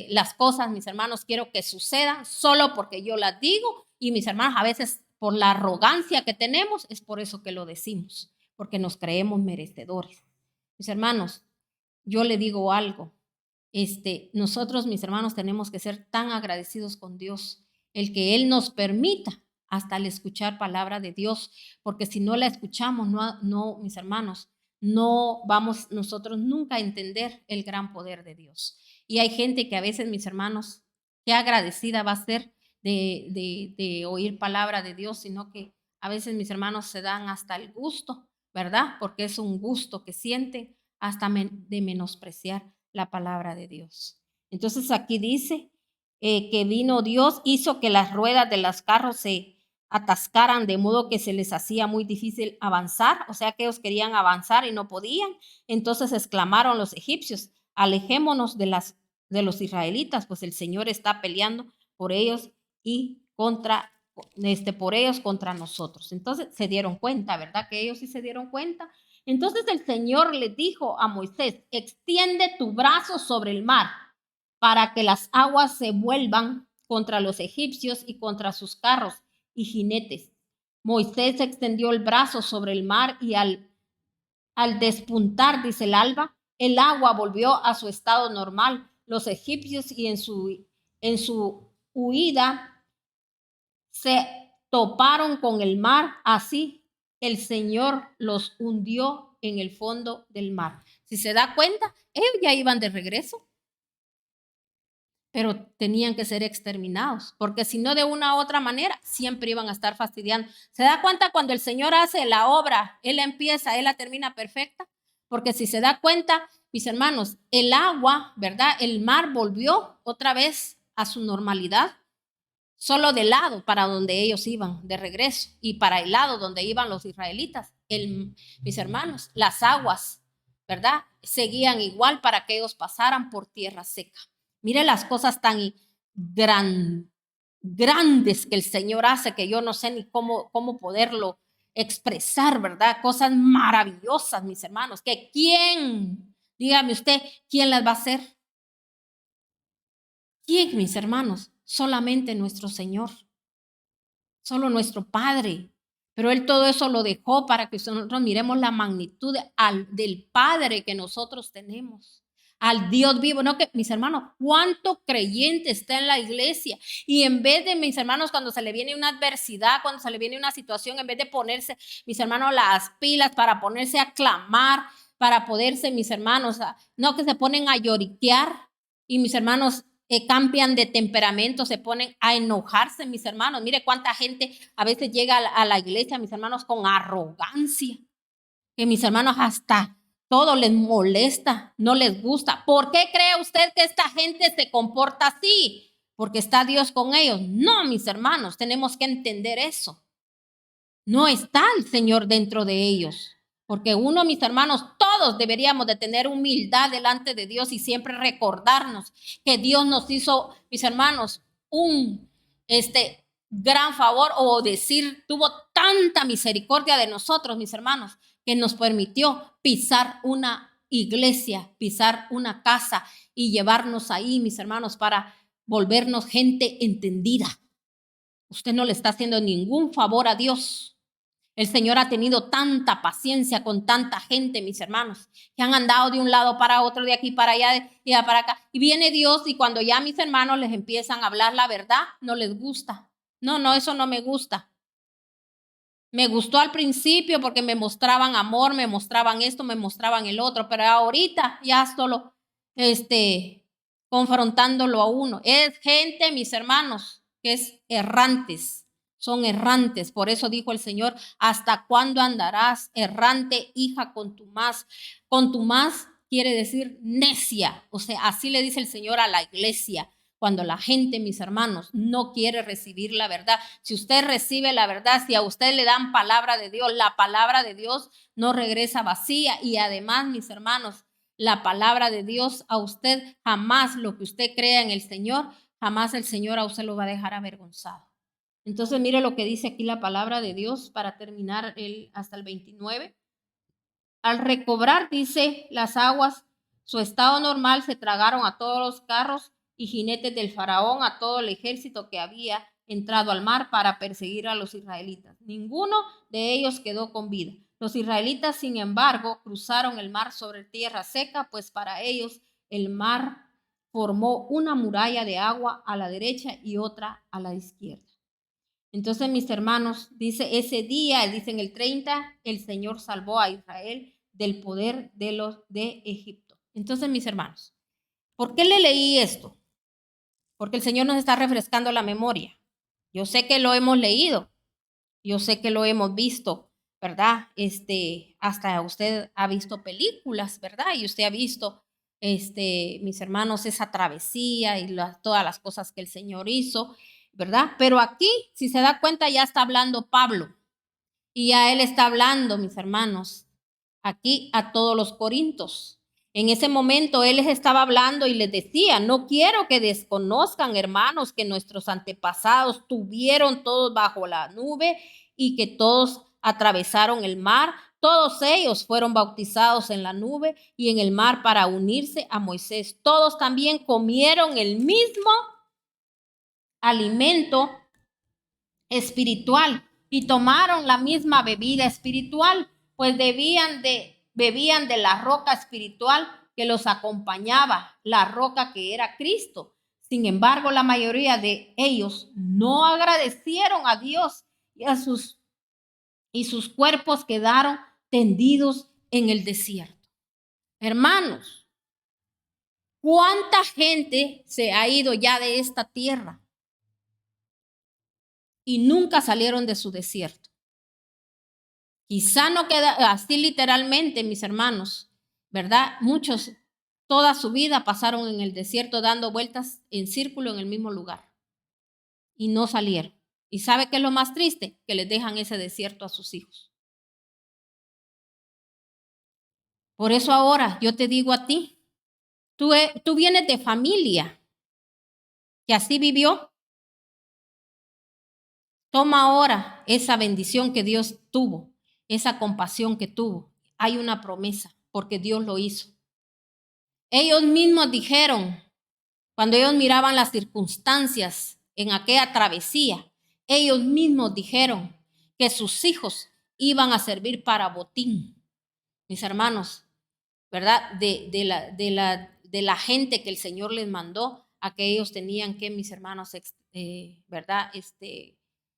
Las cosas, mis hermanos, quiero que sucedan solo porque yo las digo y mis hermanos, a veces por la arrogancia que tenemos, es por eso que lo decimos, porque nos creemos merecedores. Mis hermanos, yo le digo algo, nosotros, mis hermanos, tenemos que ser tan agradecidos con Dios, el que Él nos permita hasta el escuchar palabra de Dios, porque si no la escuchamos, no, mis hermanos, no vamos nosotros nunca a entender el gran poder de Dios. Y hay gente que a veces, mis hermanos, qué agradecida va a ser de oír palabra de Dios, sino que a veces, mis hermanos, se dan hasta el gusto, ¿verdad? Porque es un gusto que sienten hasta de menospreciar la palabra de Dios. Entonces aquí dice que vino Dios, hizo que las ruedas de los carros se atascaran de modo que se les hacía muy difícil avanzar, o sea que ellos querían avanzar y no podían. Entonces exclamaron los egipcios, alejémonos de los israelitas, pues el Señor está peleando por ellos y por ellos contra nosotros. Entonces se dieron cuenta, ¿verdad? Que ellos sí se dieron cuenta. Entonces el Señor le dijo a Moisés, extiende tu brazo sobre el mar para que las aguas se vuelvan contra los egipcios y contra sus carros y jinetes. Moisés extendió el brazo sobre el mar y al despuntar, dice el alba, el agua volvió a su estado normal. Los egipcios y en su huida se toparon con el mar, así el Señor los hundió en el fondo del mar. Si se da cuenta, ellos ya iban de regreso, pero tenían que ser exterminados, porque si no, de una u otra manera, siempre iban a estar fastidiando. ¿Se da cuenta cuando el Señor hace la obra, Él la empieza, Él la termina perfecta? Porque si se da cuenta, mis hermanos, el agua, ¿verdad? El mar volvió otra vez a su normalidad, solo del lado para donde ellos iban de regreso y para el lado donde iban los israelitas. Mis hermanos, las aguas, ¿verdad? Seguían igual para que ellos pasaran por tierra seca. Mire las cosas tan grandes que el Señor hace, que yo no sé ni cómo poderlo expresar, ¿verdad? Cosas maravillosas, mis hermanos, que dígame usted, ¿quién las va a hacer? ¿Quién, mis hermanos? Solamente nuestro Señor, solo nuestro Padre. Pero Él todo eso lo dejó para que nosotros miremos la magnitud del Padre que nosotros tenemos, al Dios vivo. No, que mis hermanos, cuánto creyente está en la iglesia y en vez de, mis hermanos, cuando se le viene una adversidad, cuando se le viene una situación, en vez de ponerse, mis hermanos, las pilas para ponerse a clamar, para poderse, mis hermanos, no, que se ponen a lloriquear y mis hermanos cambian de temperamento, se ponen a enojarse, mis hermanos. Mire cuánta gente a veces llega a la iglesia, mis hermanos, con arrogancia, que mis hermanos hasta todo les molesta, no les gusta. ¿Por qué cree usted que esta gente se comporta así? ¿Porque está Dios con ellos? No, mis hermanos, tenemos que entender eso. No está el Señor dentro de ellos. Porque uno, mis hermanos, todos deberíamos de tener humildad delante de Dios y siempre recordarnos que Dios nos hizo, mis hermanos, un gran favor, o decir, tuvo tanta misericordia de nosotros, mis hermanos, que nos permitió pisar una iglesia, pisar una casa y llevarnos ahí, mis hermanos, para volvernos gente entendida. Usted no le está haciendo ningún favor a Dios. El Señor ha tenido tanta paciencia con tanta gente, mis hermanos, que han andado de un lado para otro, de aquí para allá, de allá para acá. Y viene Dios y cuando ya mis hermanos les empiezan a hablar la verdad, no les gusta. No, eso no me gusta. Me gustó al principio porque me mostraban amor, me mostraban esto, me mostraban el otro, pero ahorita ya solo confrontándolo a uno. Es gente, mis hermanos, que es errantes, son errantes. Por eso dijo el Señor, ¿hasta cuándo andarás errante, hija contumaz? Contumaz quiere decir necia, o sea, así le dice el Señor a la iglesia. Cuando la gente, mis hermanos, no quiere recibir la verdad. Si usted recibe la verdad, si a usted le dan palabra de Dios, la palabra de Dios no regresa vacía. Y además, mis hermanos, la palabra de Dios a usted jamás, lo que usted crea en el Señor, jamás el Señor a usted lo va a dejar avergonzado. Entonces, mire lo que dice aquí la palabra de Dios para terminar hasta el 29. Al recobrar, dice, las aguas, su estado normal, se tragaron a todos los carros y jinetes del faraón, a todo el ejército que había entrado al mar para perseguir a los israelitas. Ninguno de ellos quedó con vida. Los israelitas, sin embargo, cruzaron el mar sobre tierra seca, pues para ellos el mar formó una muralla de agua a la derecha y otra a la izquierda. Entonces, mis hermanos, dice ese día, dice en el 30, el Señor salvó a Israel del poder de los de Egipto. Entonces, mis hermanos, ¿por qué le leí esto? Porque el Señor nos está refrescando la memoria. Yo sé que lo hemos leído, yo sé que lo hemos visto, ¿verdad? Hasta usted ha visto películas, ¿verdad? Y usted ha visto, mis hermanos, esa travesía y todas las cosas que el Señor hizo, ¿verdad? Pero aquí, si se da cuenta, ya está hablando Pablo. Y ya él está hablando, mis hermanos, aquí a todos los corintios. En ese momento él les estaba hablando y les decía, no quiero que desconozcan, hermanos, que nuestros antepasados tuvieron todos bajo la nube y que todos atravesaron el mar. Todos ellos fueron bautizados en la nube y en el mar para unirse a Moisés. Todos también comieron el mismo alimento espiritual y tomaron la misma bebida espiritual, pues bebían de la roca espiritual que los acompañaba, la roca que era Cristo. Sin embargo, la mayoría de ellos no agradecieron a Dios y sus cuerpos quedaron tendidos en el desierto. Hermanos, ¿cuánta gente se ha ido ya de esta tierra y nunca salieron de su desierto? Quizá no queda así literalmente, mis hermanos, ¿verdad? Muchos toda su vida pasaron en el desierto dando vueltas en círculo en el mismo lugar y no salieron. ¿Y sabe qué es lo más triste? Que les dejan ese desierto a sus hijos. Por eso ahora yo te digo a ti, tú vienes de familia que así vivió. Toma ahora esa bendición que Dios tuvo, esa compasión que tuvo. Hay una promesa porque Dios lo hizo. Ellos mismos dijeron, cuando ellos miraban las circunstancias en aquella travesía, ellos mismos dijeron que sus hijos iban a servir para botín. Mis hermanos, ¿verdad? De la gente que el Señor les mandó, a que ellos tenían que, mis hermanos, ¿verdad?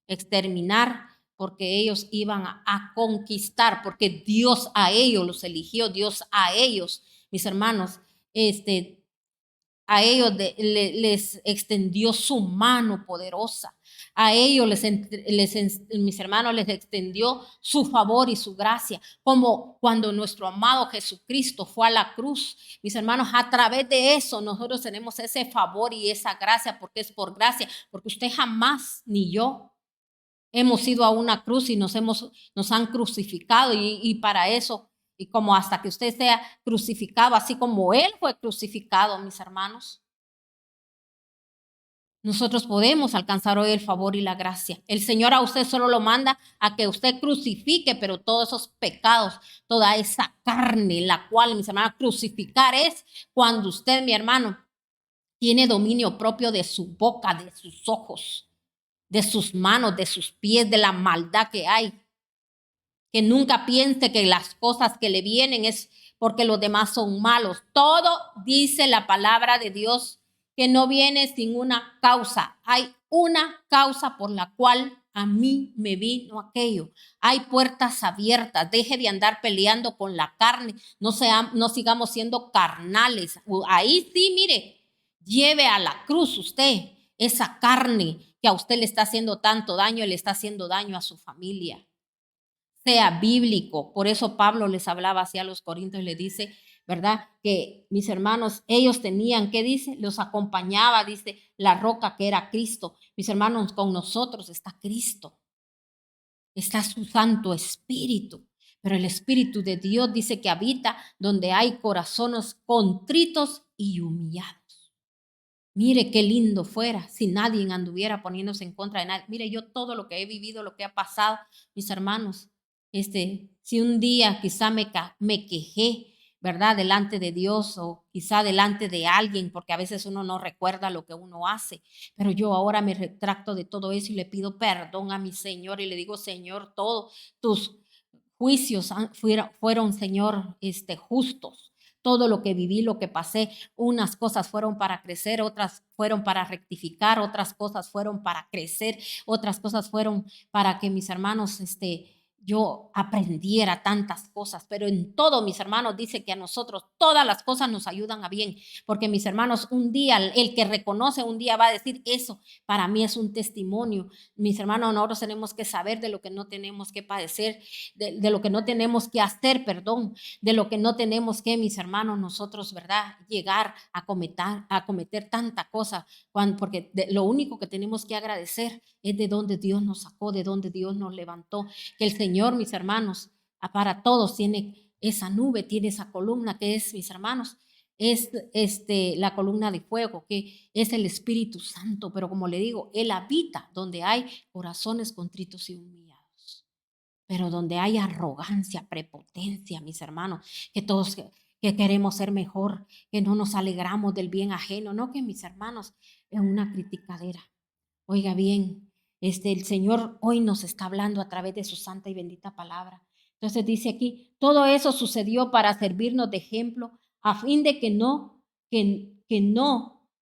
Exterminar, porque ellos iban a conquistar, porque Dios a ellos los eligió, Dios a ellos, mis hermanos, a ellos les extendió su mano poderosa. A ellos mis hermanos, les extendió su favor y su gracia, como cuando nuestro amado Jesucristo fue a la cruz. Mis hermanos, a través de eso nosotros tenemos ese favor y esa gracia, porque es por gracia, porque usted jamás, ni yo, hemos ido a una cruz y nos han crucificado y para eso, y como hasta que usted sea crucificado, así como Él fue crucificado, mis hermanos, nosotros podemos alcanzar hoy el favor y la gracia. El Señor a usted solo lo manda a que usted crucifique, pero todos esos pecados, toda esa carne, la cual, mis hermanos, crucificar es cuando usted, mi hermano, tiene dominio propio de su boca, de sus ojos, de sus manos, de sus pies, de la maldad que hay. que nunca piense que las cosas que le vienen es porque los demás son malos. Todo dice la palabra de Dios que no viene sin una causa. Hay una causa por la cual a mí me vino aquello. Hay puertas abiertas. Deje de andar peleando con la carne. No sigamos siendo carnales. Ahí sí, mire, lleve a la cruz usted esa carne que a usted le está haciendo tanto daño, le está haciendo daño a su familia. Sea bíblico. Por eso Pablo les hablaba así a los corintios y le dice, ¿verdad? Que mis hermanos, ellos tenían, ¿qué dice? Los acompañaba, dice, la roca que era Cristo. Mis hermanos, con nosotros está Cristo. Está su Santo Espíritu. Pero el Espíritu de Dios dice que habita donde hay corazones contritos y humillados. Mire qué lindo fuera si nadie anduviera poniéndose en contra de nadie. Mire, yo todo lo que he vivido, lo que ha pasado, mis hermanos, si un día quizá me quejé, ¿verdad? Delante de Dios o quizá delante de alguien, porque a veces uno no recuerda lo que uno hace, pero yo ahora me retracto de todo eso y le pido perdón a mi Señor y le digo, Señor, todos tus juicios fueron, Señor, justos. Todo lo que viví, lo que pasé, unas cosas fueron para crecer, otras fueron para rectificar, otras cosas fueron para crecer, otras cosas fueron para que mis hermanos, yo aprendiera tantas cosas, pero en todo, mis hermanos, dice que a nosotros todas las cosas nos ayudan a bien, porque mis hermanos, un día, el que reconoce un día va a decir, eso para mí es un testimonio. Mis hermanos, nosotros tenemos que saber de lo que no tenemos que padecer, de lo que no tenemos que hacer, perdón, de lo que no tenemos que, mis hermanos, nosotros, ¿verdad? Llegar a cometer tanta cosa, porque lo único que tenemos que agradecer es de donde Dios nos sacó, de donde Dios nos levantó, que el Señor, mis hermanos, para todos tiene esa nube, tiene esa columna que es, mis hermanos, es la columna de fuego, que es el Espíritu Santo, pero como le digo, Él habita donde hay corazones contritos y humillados. Pero donde hay arrogancia, prepotencia, mis hermanos, que todos que queremos ser mejor, que no nos alegramos del bien ajeno, no, que mis hermanos, es una criticadera. Oiga bien, el Señor hoy nos está hablando a través de su santa y bendita palabra. Entonces dice aquí, todo eso sucedió para servirnos de ejemplo, a fin de que no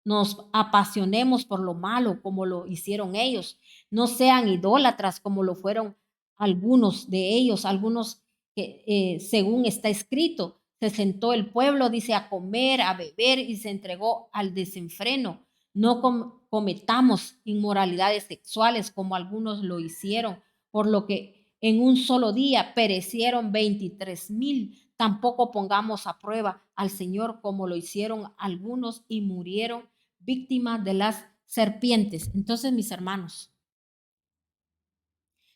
nos apasionemos por lo malo como lo hicieron ellos, no sean idólatras como lo fueron algunos de ellos, algunos que según está escrito, se sentó el pueblo, dice, a comer, a beber y se entregó al desenfreno. No cometamos inmoralidades sexuales como algunos lo hicieron, por lo que en un solo día perecieron 23,000. Tampoco pongamos a prueba al Señor como lo hicieron algunos y murieron víctimas de las serpientes. Entonces, mis hermanos,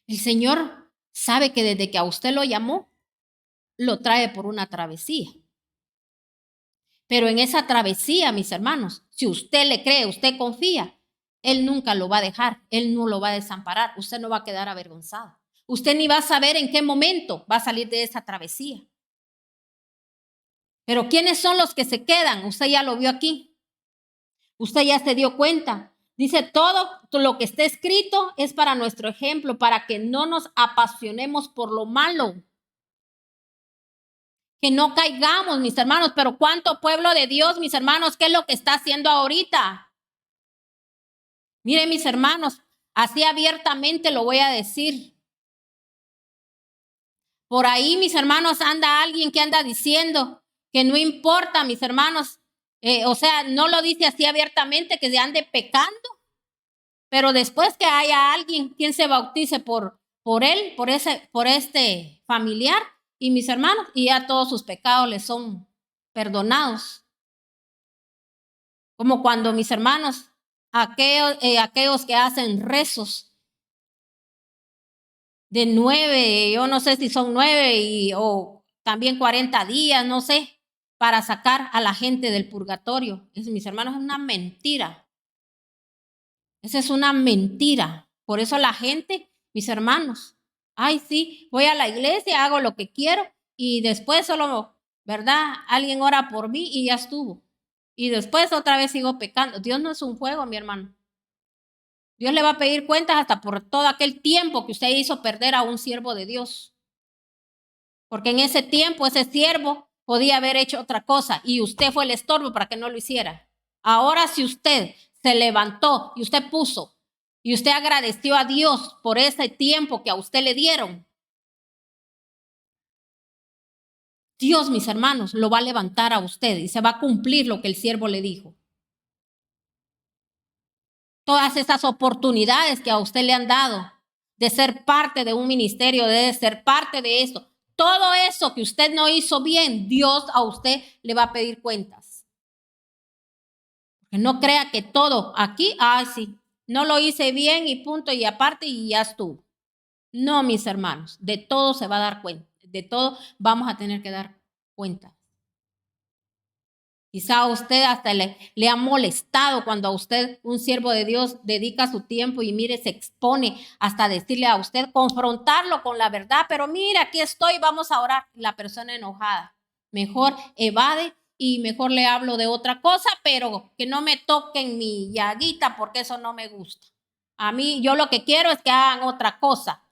el Señor sabe que desde que a usted lo llamó, lo trae por una travesía. Pero en esa travesía, mis hermanos, si usted le cree, usted confía, Él nunca lo va a dejar, Él no lo va a desamparar, usted no va a quedar avergonzado. Usted ni va a saber en qué momento va a salir de esa travesía. Pero ¿quiénes son los que se quedan? Usted ya lo vio aquí. Usted ya se dio cuenta. Dice, todo lo que está escrito es para nuestro ejemplo, para que no nos apasionemos por lo malo. Que no caigamos, mis hermanos, pero ¿cuánto pueblo de Dios, mis hermanos, qué es lo que está haciendo ahorita? Miren, mis hermanos, así abiertamente lo voy a decir. Por ahí, mis hermanos, anda alguien que anda diciendo que no importa, mis hermanos, o sea, no lo dice así abiertamente, que se ande pecando, pero después que haya alguien quien se bautice por él, por este familiar, y mis hermanos, y ya todos sus pecados les son perdonados. Como cuando mis hermanos, aquellos que hacen rezos de 9, yo no sé si son 9 o también 40 días, no sé, para sacar a la gente del purgatorio. Eso, mis hermanos, es una mentira. Esa es una mentira. Por eso la gente, mis hermanos, ay, sí, voy a la iglesia, hago lo que quiero y después solo, ¿verdad? Alguien ora por mí y ya estuvo. Y después otra vez sigo pecando. Dios no es un juego, mi hermano. Dios le va a pedir cuentas hasta por todo aquel tiempo que usted hizo perder a un siervo de Dios. Porque en ese tiempo ese siervo podía haber hecho otra cosa y usted fue el estorbo para que no lo hiciera. Ahora si usted se levantó y usted puso y usted agradeció a Dios por ese tiempo que a usted le dieron, Dios, mis hermanos, lo va a levantar a usted y se va a cumplir lo que el siervo le dijo. Todas esas oportunidades que a usted le han dado de ser parte de un ministerio, de ser parte de esto, todo eso que usted no hizo bien, Dios a usted le va a pedir cuentas. Que no crea que todo aquí, sí, no lo hice bien y punto y aparte y ya estuvo. No, mis hermanos, de todo se va a dar cuenta, de todo vamos a tener que dar cuenta. Quizá a usted hasta le ha molestado cuando a usted, un siervo de Dios, dedica su tiempo y mire, se expone hasta decirle a usted, confrontarlo con la verdad, pero mira, aquí estoy, vamos a orar. La persona enojada, mejor evade y mejor le hablo de otra cosa, pero que no me toquen mi llaguita porque eso no me gusta. A mí, yo lo que quiero es que hagan otra cosa,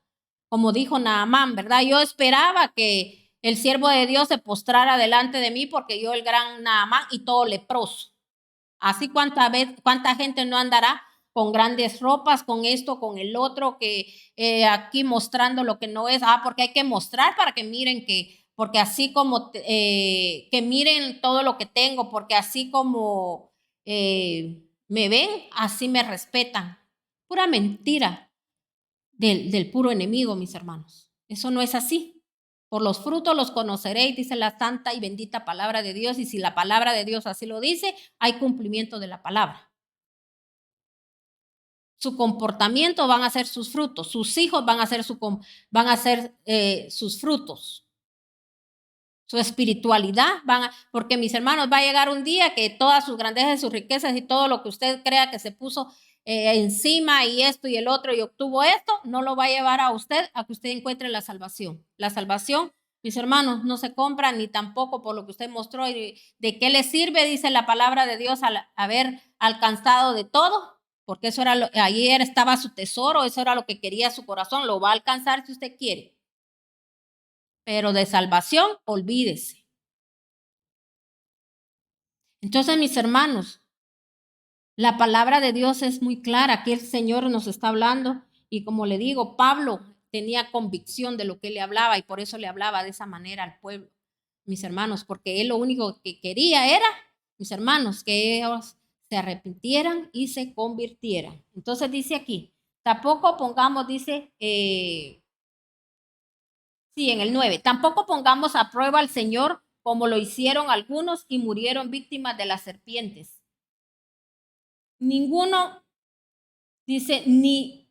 como dijo Naamán, ¿verdad? Yo esperaba que el siervo de Dios se postrara delante de mí porque yo el gran Naamán y todo leproso. Así cuánta gente no andará con grandes ropas, con esto, con el otro, que aquí mostrando lo que no es. Porque hay que mostrar para que miren porque así como que miren todo lo que tengo, porque así como me ven, así me respetan. Pura mentira del puro enemigo, mis hermanos. Eso no es así. Por los frutos los conoceréis, dice la santa y bendita palabra de Dios, y si la palabra de Dios así lo dice, hay cumplimiento de la palabra. Su comportamiento van a ser sus frutos, sus hijos van a ser sus frutos, su espiritualidad porque mis hermanos, va a llegar un día que todas sus grandezas, sus riquezas y todo lo que usted crea que se puso encima y esto y el otro y obtuvo esto, no lo va a llevar a usted a que usted encuentre la salvación. La salvación, mis hermanos, no se compra ni tampoco por lo que usted mostró. ¿Y de qué le sirve, dice la palabra de Dios, al haber alcanzado de todo? Porque eso era ayer estaba su tesoro, eso era lo que quería su corazón, lo va a alcanzar si usted quiere. Pero de salvación, olvídese. Entonces, mis hermanos, la palabra de Dios es muy clara. Aquí el Señor nos está hablando y como le digo, Pablo tenía convicción de lo que él le hablaba y por eso le hablaba de esa manera al pueblo, mis hermanos, porque él lo único que quería era, mis hermanos, que ellos se arrepintieran y se convirtieran. Entonces dice aquí, tampoco pongamos, dice, en el 9, tampoco pongamos a prueba al Señor como lo hicieron algunos y murieron víctimas de las serpientes. Ninguno dice, ni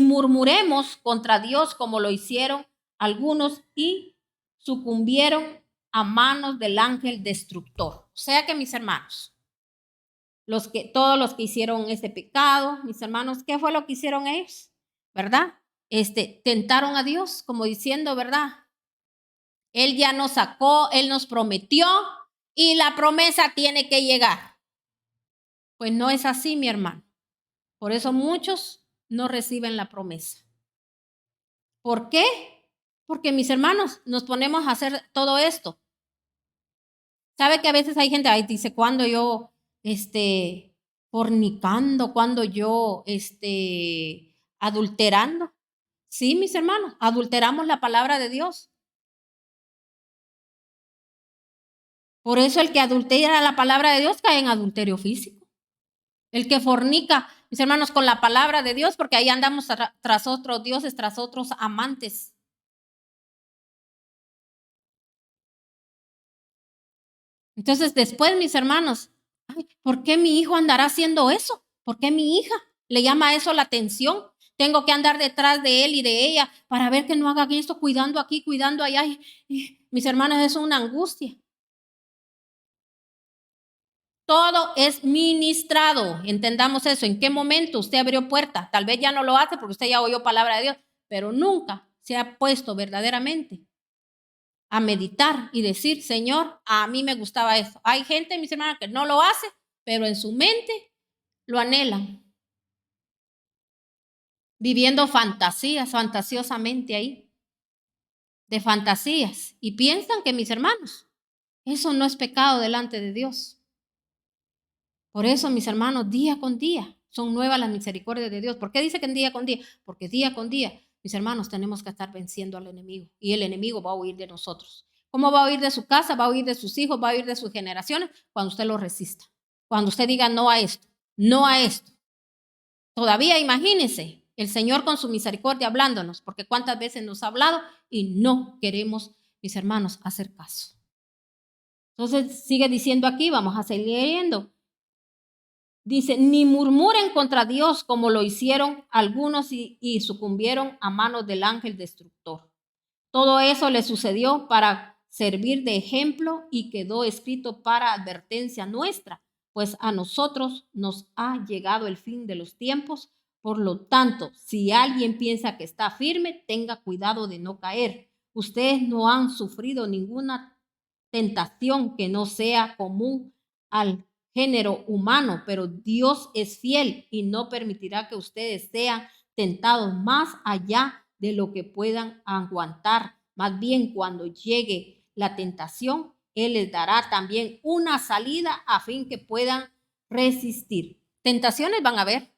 murmuremos contra Dios como lo hicieron algunos y sucumbieron a manos del ángel destructor. O sea que, mis hermanos, todos los que hicieron ese pecado, mis hermanos, ¿qué fue lo que hicieron ellos? ¿Verdad? Tentaron a Dios, como diciendo, ¿verdad? Él ya nos sacó, Él nos prometió y la promesa tiene que llegar. Pues no es así, mi hermano. Por eso muchos no reciben la promesa. ¿Por qué? Porque, mis hermanos, nos ponemos a hacer todo esto. ¿Sabe que a veces hay gente, dice, cuando yo, fornicando, cuando yo, adulterando? Sí, mis hermanos, adulteramos la palabra de Dios. Por eso el que adultera la palabra de Dios cae en adulterio físico. El que fornica, mis hermanos, con la palabra de Dios, porque ahí andamos tras otros dioses, tras otros amantes. Entonces después, mis hermanos, ¿por qué mi hijo andará haciendo eso? ¿Por qué mi hija le llama eso la atención? Tengo que andar detrás de él y de ella para ver que no hagan esto, cuidando aquí, cuidando allá. Mis hermanos, eso es una angustia. Todo es ministrado, entendamos eso. ¿En qué momento usted abrió puerta? Tal vez ya no lo hace porque usted ya oyó palabra de Dios, pero nunca se ha puesto verdaderamente a meditar y decir, Señor, a mí me gustaba eso. Hay gente, mis hermanos, que no lo hace, pero en su mente lo anhelan, viviendo fantasías, fantasiosamente ahí. de fantasías y piensan que, mis hermanos, eso no es pecado delante de Dios. Por eso, mis hermanos, día con día son nuevas las misericordias de Dios. ¿Por qué dice que en día con día? Porque día con día, mis hermanos, tenemos que estar venciendo al enemigo y el enemigo va a huir de nosotros. ¿Cómo va a huir de su casa? Va a huir de sus hijos, va a huir de sus generaciones cuando usted lo resista. Cuando usted diga no a esto, no a esto. Todavía imagínense el Señor con su misericordia hablándonos, porque cuántas veces nos ha hablado y no queremos, mis hermanos, hacer caso. Entonces sigue diciendo aquí, vamos a seguir leyendo. Dice, ni murmuren contra Dios como lo hicieron algunos y sucumbieron a manos del ángel destructor. Todo eso le sucedió para servir de ejemplo y quedó escrito para advertencia nuestra, pues a nosotros nos ha llegado el fin de los tiempos. Por lo tanto, si alguien piensa que está firme, tenga cuidado de no caer. Ustedes no han sufrido ninguna tentación que no sea común al género humano, pero Dios es fiel y no permitirá que ustedes sean tentados más allá de lo que puedan aguantar. Más bien, cuando llegue la tentación, Él les dará también una salida a fin que puedan resistir. Tentaciones van a haber.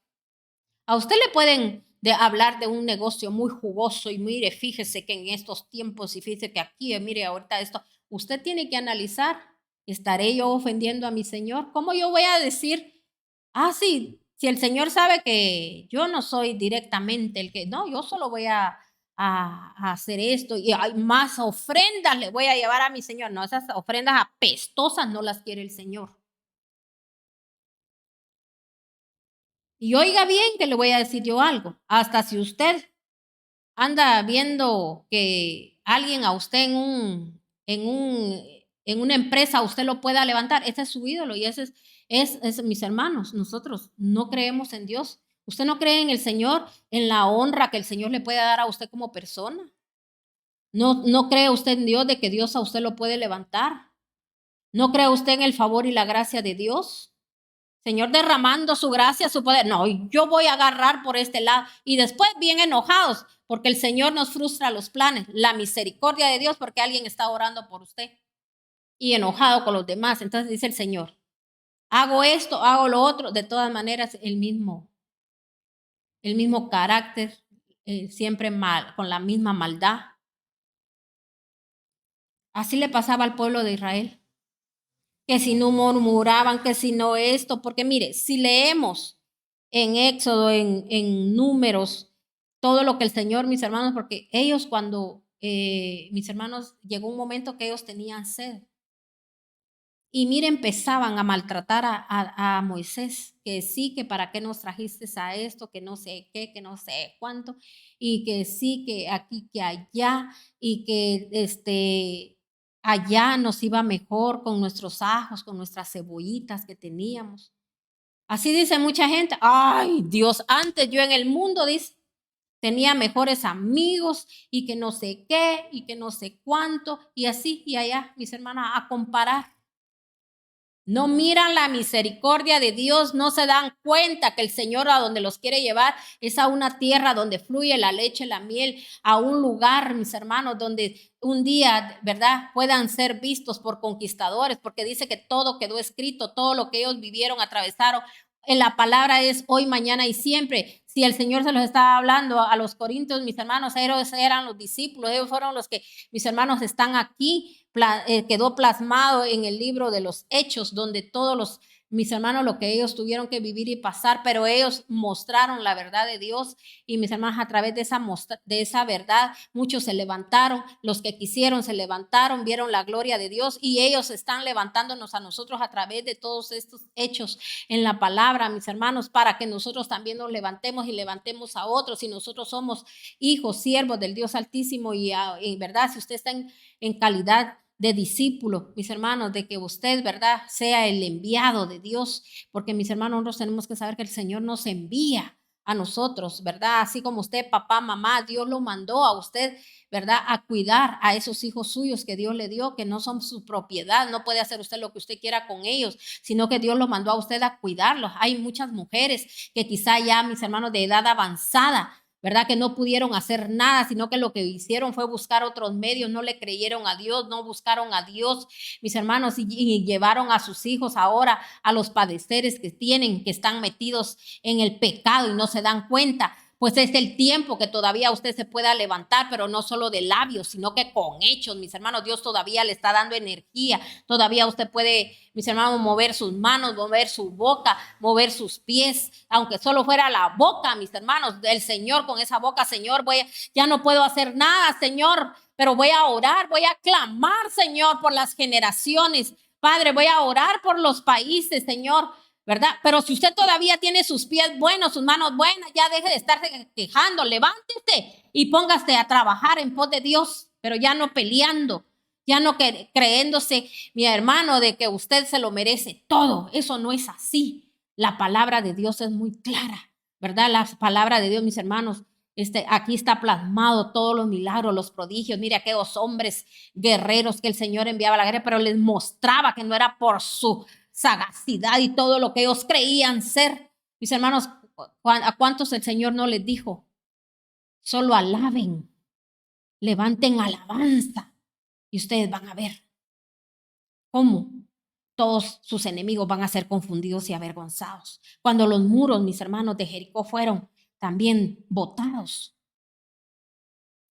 A usted le pueden hablar de un negocio muy jugoso y mire, fíjese que en estos tiempos y fíjese que aquí, mire, ahorita esto, usted tiene que analizar, ¿estaré yo ofendiendo a mi Señor? ¿Cómo yo voy a decir, sí, si el Señor sabe que yo no soy directamente el que, no, yo solo voy a hacer esto y hay más ofrendas le voy a llevar a mi Señor? No, esas ofrendas apestosas no las quiere el Señor. Y oiga bien que le voy a decir yo algo, hasta si usted anda viendo que alguien a usted en una empresa usted lo pueda levantar, ese es su ídolo y ese es mis hermanos, nosotros no creemos en Dios. Usted no cree en el Señor, en la honra que el Señor le puede dar a usted como persona. No cree usted en Dios de que Dios a usted lo puede levantar. No cree usted en el favor y la gracia de Dios. Señor derramando su gracia, su poder. No, yo voy a agarrar por este lado. Y después bien enojados, porque el Señor nos frustra los planes. La misericordia de Dios, porque alguien está orando por usted. Y enojado con los demás. Entonces dice el Señor, hago esto, hago lo otro. De todas maneras, el mismo carácter, siempre mal, con la misma maldad. Así le pasaba al pueblo de Israel. Que si no murmuraban, que si no esto, porque mire, si leemos en Éxodo, en Números, todo lo que el Señor, mis hermanos, porque ellos cuando, mis hermanos, llegó un momento que ellos tenían sed. Y mire, empezaban a maltratar a Moisés, que sí, que para qué nos trajiste a esto, que no sé qué, que no sé cuánto, y que sí, que aquí, que allá, y que allá nos iba mejor con nuestros ajos, con nuestras cebollitas que teníamos. Así dice mucha gente, ay Dios, antes yo en el mundo, dice, tenía mejores amigos y que no sé qué, y que no sé cuánto, y así y allá, mis hermanas, a comparar. No miran la misericordia de Dios, no se dan cuenta que el Señor a donde los quiere llevar es a una tierra donde fluye la leche, la miel, a un lugar, mis hermanos, donde un día, ¿verdad?, puedan ser vistos por conquistadores, porque dice que todo quedó escrito, todo lo que ellos vivieron, atravesaron. En la palabra es hoy, mañana y siempre. Si el Señor se los estaba hablando a los corintios, mis hermanos, ellos eran los discípulos, ellos fueron los que, mis hermanos, están aquí. Quedó plasmado en el libro de los Hechos, donde todos mis hermanos, lo que ellos tuvieron que vivir y pasar, pero ellos mostraron la verdad de Dios y mis hermanos, a través de esa verdad, muchos se levantaron, los que quisieron se levantaron, vieron la gloria de Dios y ellos están levantándonos a nosotros a través de todos estos hechos en la palabra, mis hermanos, para que nosotros también nos levantemos y levantemos a otros. Y nosotros somos hijos, siervos del Dios Altísimo y en verdad, si usted está en calidad de discípulo, mis hermanos, de que usted, ¿verdad?, sea el enviado de Dios, porque mis hermanos, nosotros tenemos que saber que el Señor nos envía a nosotros, ¿verdad? Así como usted, papá, mamá, Dios lo mandó a usted, ¿verdad?, a cuidar a esos hijos suyos que Dios le dio, que no son su propiedad, no puede hacer usted lo que usted quiera con ellos, sino que Dios lo mandó a usted a cuidarlos. Hay muchas mujeres que quizá ya, mis hermanos, de edad avanzada, ¿verdad? Que no pudieron hacer nada, sino que lo que hicieron fue buscar otros medios, no le creyeron a Dios, no buscaron a Dios, mis hermanos, y llevaron a sus hijos ahora a los padeceres que tienen, que están metidos en el pecado y no se dan cuenta. Pues es el tiempo que todavía usted se pueda levantar, pero no solo de labios, sino que con hechos, mis hermanos. Dios todavía le está dando energía. Todavía usted puede, mis hermanos, mover sus manos, mover su boca, mover sus pies, aunque solo fuera la boca, mis hermanos. El Señor con esa boca, Señor, ya no puedo hacer nada, Señor, pero voy a orar, voy a clamar, Señor, por las generaciones. Padre, voy a orar por los países, Señor, ¿verdad? Pero si usted todavía tiene sus pies buenos, sus manos buenas, ya deje de estarse quejando, levántese y póngase a trabajar en pos de Dios, pero ya no peleando, ya no creyéndose, mi hermano, de que usted se lo merece todo. Eso no es así. La palabra de Dios es muy clara, ¿verdad? La palabra de Dios, mis hermanos, aquí está plasmado todos los milagros, los prodigios. Mire aquellos hombres guerreros que el Señor enviaba a la guerra, pero les mostraba que no era por su sagacidad y todo lo que ellos creían ser. Mis hermanos, ¿a cuántos el Señor no les dijo? Solo alaben, levanten alabanza y ustedes van a ver cómo todos sus enemigos van a ser confundidos y avergonzados. Cuando los muros, mis hermanos, de Jericó fueron también botados.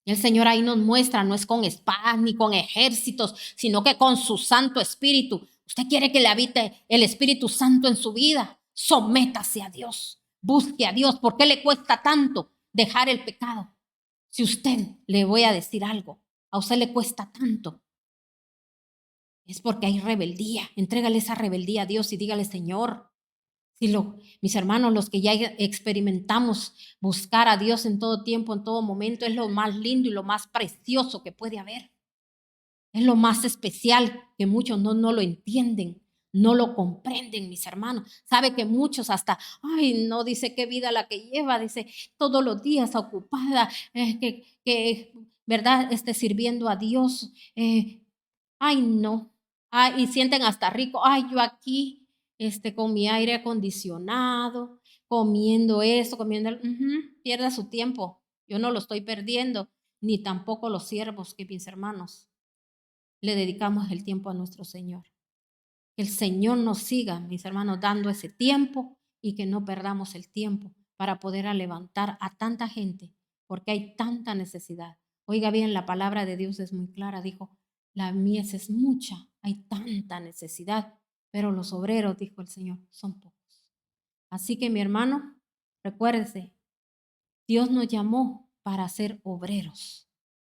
Y el Señor ahí nos muestra, no es con espadas ni con ejércitos, sino que con su Santo Espíritu. Usted quiere que le habite el Espíritu Santo en su vida. Sométase a Dios, busque a Dios. ¿Por qué le cuesta tanto dejar el pecado? Si usted, le voy a decir algo, a usted le cuesta tanto, es porque hay rebeldía. Entrégale esa rebeldía a Dios y dígale, Señor, mis hermanos, los que ya experimentamos buscar a Dios en todo tiempo, en todo momento, es lo más lindo y lo más precioso que puede haber. Es lo más especial que muchos no lo entienden, no lo comprenden, mis hermanos. Sabe que muchos hasta, ay, no, dice qué vida la que lleva, dice todos los días ocupada, ¿verdad? Sirviendo a Dios. Ay, no. Ay, y sienten hasta rico. Ay, yo aquí, con mi aire acondicionado, comiendo esto, comiendo. Pierda su tiempo. Yo no lo estoy perdiendo, ni tampoco los siervos que mis hermanos le dedicamos el tiempo a nuestro Señor. Que el Señor nos siga, mis hermanos, dando ese tiempo y que no perdamos el tiempo para poder levantar a tanta gente, porque hay tanta necesidad. Oiga bien, la palabra de Dios es muy clara. Dijo, la mies es mucha, hay tanta necesidad, pero los obreros, dijo el Señor, son pocos. Así que mi hermano, recuérdese, Dios nos llamó para ser obreros.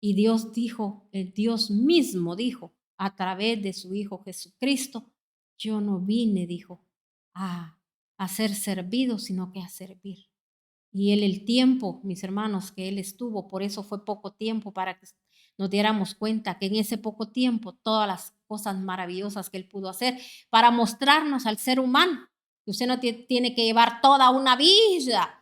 Y Dios dijo, el Dios mismo dijo, a través de su Hijo Jesucristo, yo no vine, dijo, a ser servido, sino que a servir. Y él el tiempo, mis hermanos, que él estuvo, por eso fue poco tiempo para que nos diéramos cuenta que en ese poco tiempo todas las cosas maravillosas que él pudo hacer para mostrarnos al ser humano, que usted no tiene que llevar toda una vida,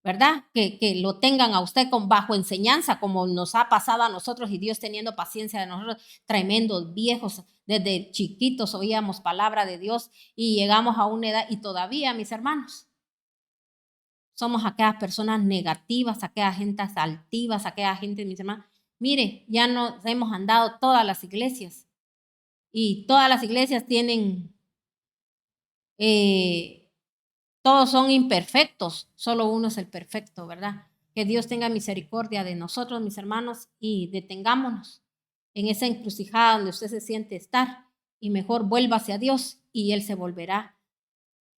¿verdad? Que lo tengan a usted bajo enseñanza, como nos ha pasado a nosotros y Dios teniendo paciencia de nosotros, tremendos viejos, desde chiquitos oíamos palabra de Dios y llegamos a una edad y todavía, mis hermanos, somos aquellas personas negativas, aquellas gente altivas, aquella gente, mis hermanos. Mire, ya nos hemos andado todas las iglesias y todas las iglesias tienen, todos son imperfectos, solo uno es el perfecto, ¿verdad? Que Dios tenga misericordia de nosotros, mis hermanos, y detengámonos en esa encrucijada donde usted se siente estar y mejor vuélvase a Dios y Él se volverá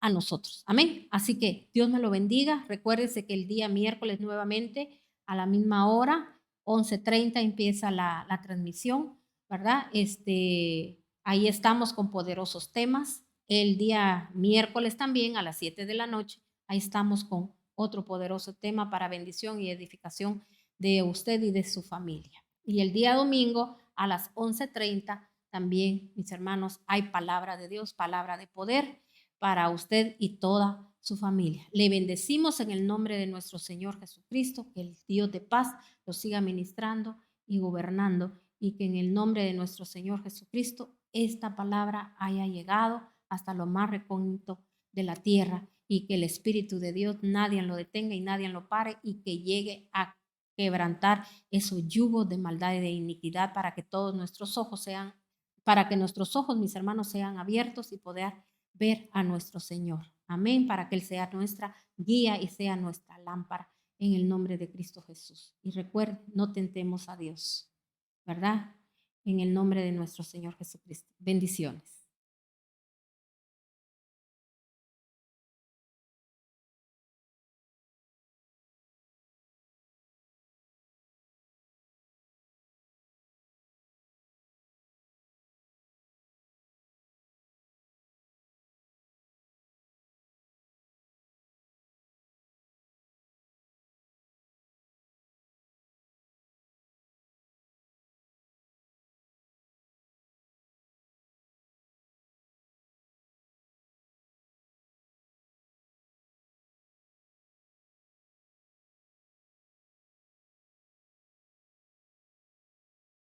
a nosotros. Amén. Así que Dios me lo bendiga. Recuérdese que el día miércoles nuevamente a la misma hora, 11:30 empieza la transmisión, ¿verdad? Ahí estamos con poderosos temas. El día miércoles también a las 7 de la noche, ahí estamos con otro poderoso tema para bendición y edificación de usted y de su familia. Y el día domingo a las 11:30 también, mis hermanos, hay palabra de Dios, palabra de poder para usted y toda su familia. Le bendecimos en el nombre de nuestro Señor Jesucristo, que el Dios de paz lo siga ministrando y gobernando y que en el nombre de nuestro Señor Jesucristo esta palabra haya llegado hasta lo más recóndito de la tierra y que el Espíritu de Dios nadie lo detenga y nadie lo pare y que llegue a quebrantar esos yugos de maldad y de iniquidad para que todos nuestros ojos sean, para que nuestros ojos, mis hermanos, sean abiertos y poder ver a nuestro Señor. Amén, para que Él sea nuestra guía y sea nuestra lámpara en el nombre de Cristo Jesús. Y recuerden, no tentemos a Dios, ¿verdad? En el nombre de nuestro Señor Jesucristo. Bendiciones.